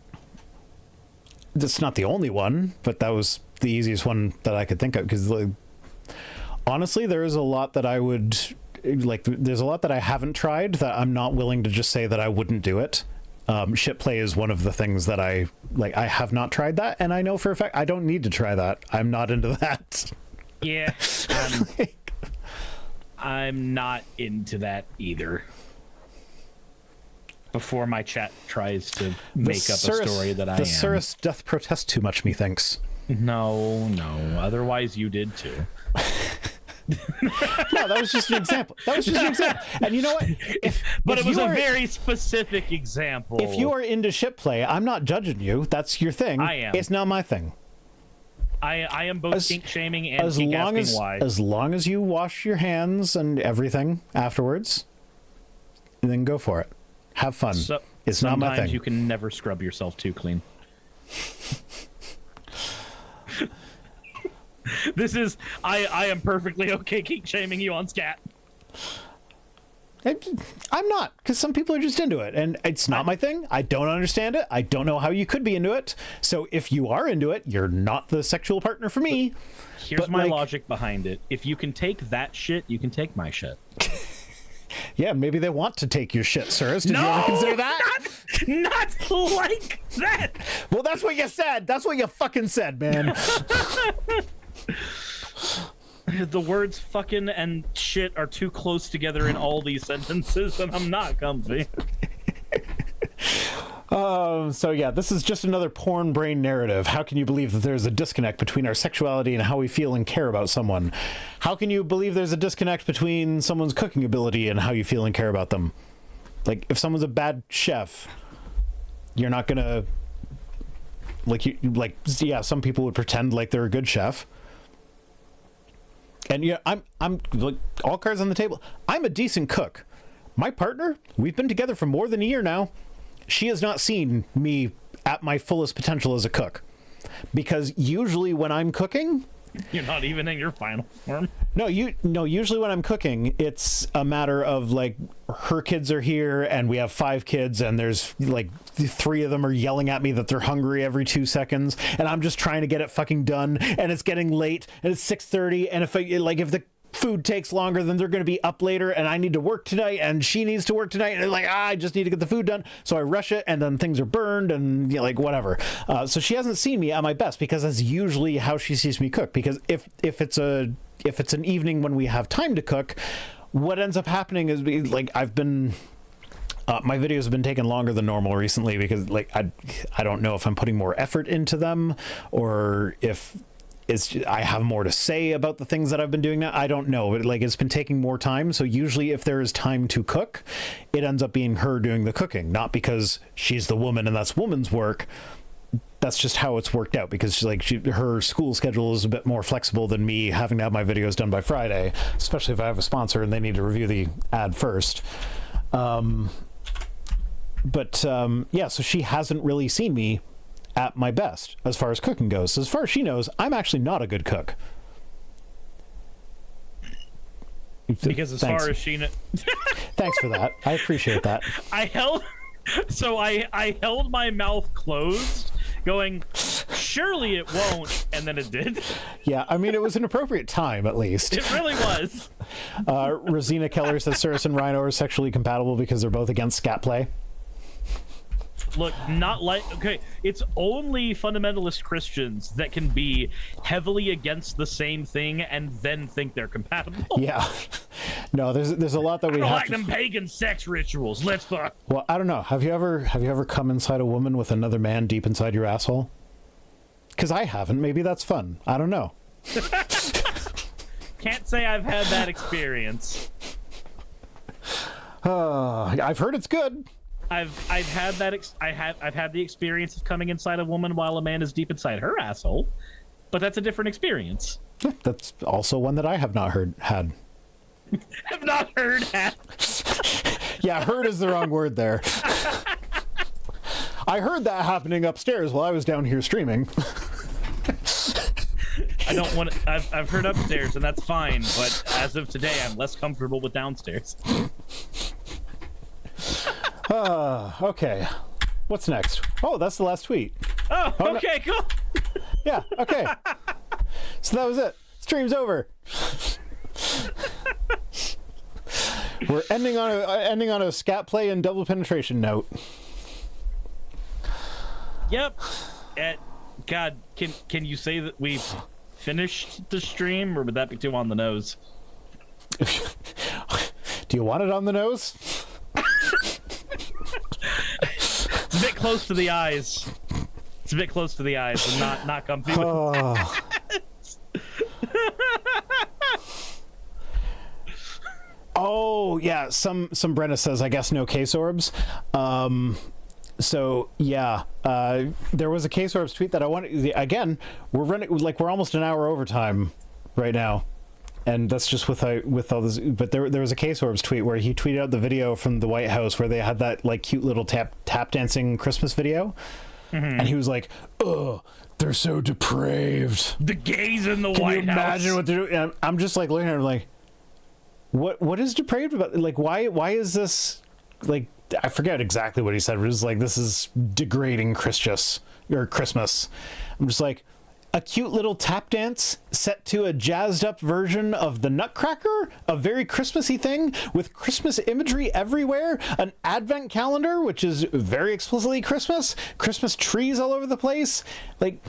That's not the only one, but that was the easiest one that I could think of. Because like, honestly, there is a lot that I would like. There's a lot that I haven't tried that I'm not willing to just say that I wouldn't do it. Shit play is one of the things that I like. I have not tried that, and I know for a fact I don't need to try that. I'm not into that. Yeah. I'm not into that either. Before my chat tries to make up a story that I am. The Surus doth protest too much, methinks. No. Otherwise, you did too. No, that was just an example. And you know what? It was a very specific example. If you are into shit play, I'm not judging you. That's your thing. I am. It's not my thing. I am both kink shaming and kink asking why. As long as you wash your hands and everything afterwards, then go for it. Have fun. It's not my thing. Sometimes you can never scrub yourself too clean. I am perfectly okay kink shaming you on scat. I'm not, because some people are just into it, and it's not my thing. I don't understand it. I don't know how you could be into it. So if you are into it, you're not the sexual partner for me. Here's my logic behind it. If you can take that shit, you can take my shit. Yeah, maybe they want to take your shit, Surus. Did you ever consider that? Not like that. Well, that's what you said. That's what you fucking said, man. The words fucking and shit are too close together in all these sentences, and I'm not comfy. So yeah, this is just another porn brain narrative. How can you believe that there's a disconnect between our sexuality and how we feel and care about someone? How can you believe there's a disconnect between someone's cooking ability and how you feel and care about them? Like, if someone's a bad chef, you're not gonna yeah, some people would pretend like they're a good chef. And yeah, I'm like, all cards on the table. I'm a decent cook. My partner, we've been together for more than a year now. She has not seen me at my fullest potential as a cook. Because usually when I'm cooking... You're not even in your final form. No, usually when I'm cooking, it's a matter of, like, her kids are here, and we have 5 kids, and there's, like, 3 of them are yelling at me that they're hungry every 2 seconds, and I'm just trying to get it fucking done, and it's getting late, and it's 6:30, and if the food takes longer, then they're going to be up later, and I need to work tonight, and she needs to work tonight, and like, I just need to get the food done, so I rush it, and then things are burned, and like, whatever. So she hasn't seen me at my best, because that's usually how she sees me cook. Because if it's an evening when we have time to cook, what ends up happening is, like, I've been my videos have been taking longer than normal recently, because like I don't know if I'm putting more effort into them, or if I have more to say about the things that I've been doing now. I don't know. It's been taking more time. So usually if there is time to cook, it ends up being her doing the cooking, not because she's the woman and that's woman's work. That's just how it's worked out, because her school schedule is a bit more flexible than me having to have my videos done by Friday, especially if I have a sponsor and they need to review the ad first. Yeah, so she hasn't really seen me at my best as far as cooking goes. So as far as she knows, I'm actually not a good cook. Because as far as she knows... Thanks for that. I appreciate that. I held my mouth closed, going, surely it won't, and then it did. Yeah, I mean, it was an appropriate time, at least. It really was. Rosina Keller says Surus and Rhino are sexually compatible because they're both against scat play. Look, it's only fundamentalist Christians that can be heavily against the same thing and then think they're compatible. Yeah. No, there's a lot that we I don't have like them pagan sex rituals. Let's fuck. Well, I don't know. Have you ever come inside a woman with another man deep inside your asshole? Because I haven't. Maybe that's fun. I don't know. Can't say I've had that experience. I've heard it's good. I've had that I've had the experience of coming inside a woman while a man is deep inside her asshole, but that's a different experience. That's also one that I have not had. Have not heard had. Yeah, heard is the wrong word there. I heard that happening upstairs while I was down here streaming. I don't want to, I've heard upstairs, and that's fine, but as of today, I'm less comfortable with downstairs. Okay. What's next? Oh, that's the last tweet. Oh, okay, no. Cool. Yeah, okay. So that was it. Stream's over. We're ending on a scat play and double penetration note. Yep. God, can you say that we've finished the stream, or would that be too on the nose? Do you want it on the nose? It's a bit close to the eyes. It's a bit close to the eyes, and not comfy. Oh yeah, some Brenna says, I guess no case orbs. So yeah, there was a case orbs tweet that I wanted. Again, we're almost an hour overtime right now, and that's just with all this. But there was a case orbs tweet where he tweeted out the video from the White House where they had that like cute little tap dancing Christmas video, and he was like, "Ugh, they're so depraved." The gays in the White House. Can you imagine what they're doing? And I'm just like looking at him like, what is depraved about? Like, why is this like? I forget exactly what he said, but it was like, this is degrading Christmas. I'm just like, a cute little tap dance set to a jazzed up version of the Nutcracker, a very Christmassy thing with Christmas imagery everywhere, an advent calendar, which is very explicitly Christmas trees all over the place. Like,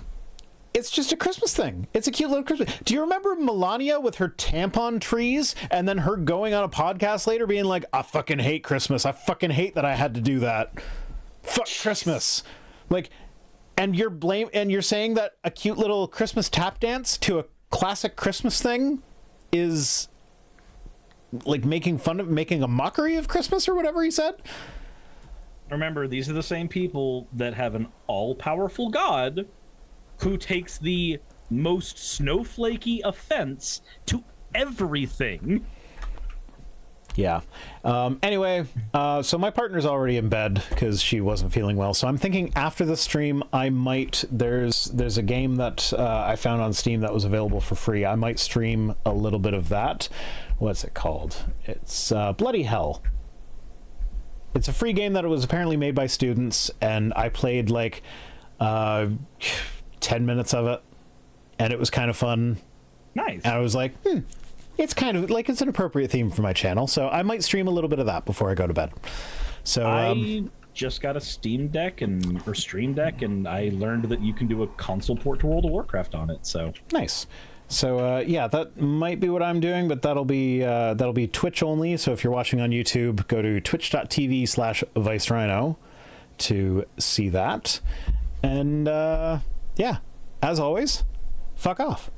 it's just a Christmas thing. It's a cute little Christmas. Do you remember Melania with her tampon trees and then her going on a podcast later being like, I fucking hate Christmas. I fucking hate that I had to do that. Fuck Christmas. Like, and you're saying that a cute little Christmas tap dance to a classic Christmas thing is like making a mockery of Christmas or whatever he said? Remember, these are the same people that have an all-powerful God who takes the most snowflakey offense to everything. Yeah. Anyway, so my partner's already in bed because she wasn't feeling well. So I'm thinking after the stream, I might. There's a game that I found on Steam that was available for free. I might stream a little bit of that. What's it called? It's Bloody Hell. It's a free game that was apparently made by students, and I played like 10 minutes of it, and it was kind of fun. Nice. And I was like, it's kind of like, it's an appropriate theme for my channel, so I might stream a little bit of that before I go to bed. So I just got a Steam Deck or Stream Deck, and I learned that you can do a console port to World of Warcraft on it. So nice. So yeah, that might be what I'm doing, but that'll be Twitch only. So if you're watching on YouTube, go to twitch.tv/ViceRhino to see that. And yeah, as always, fuck off.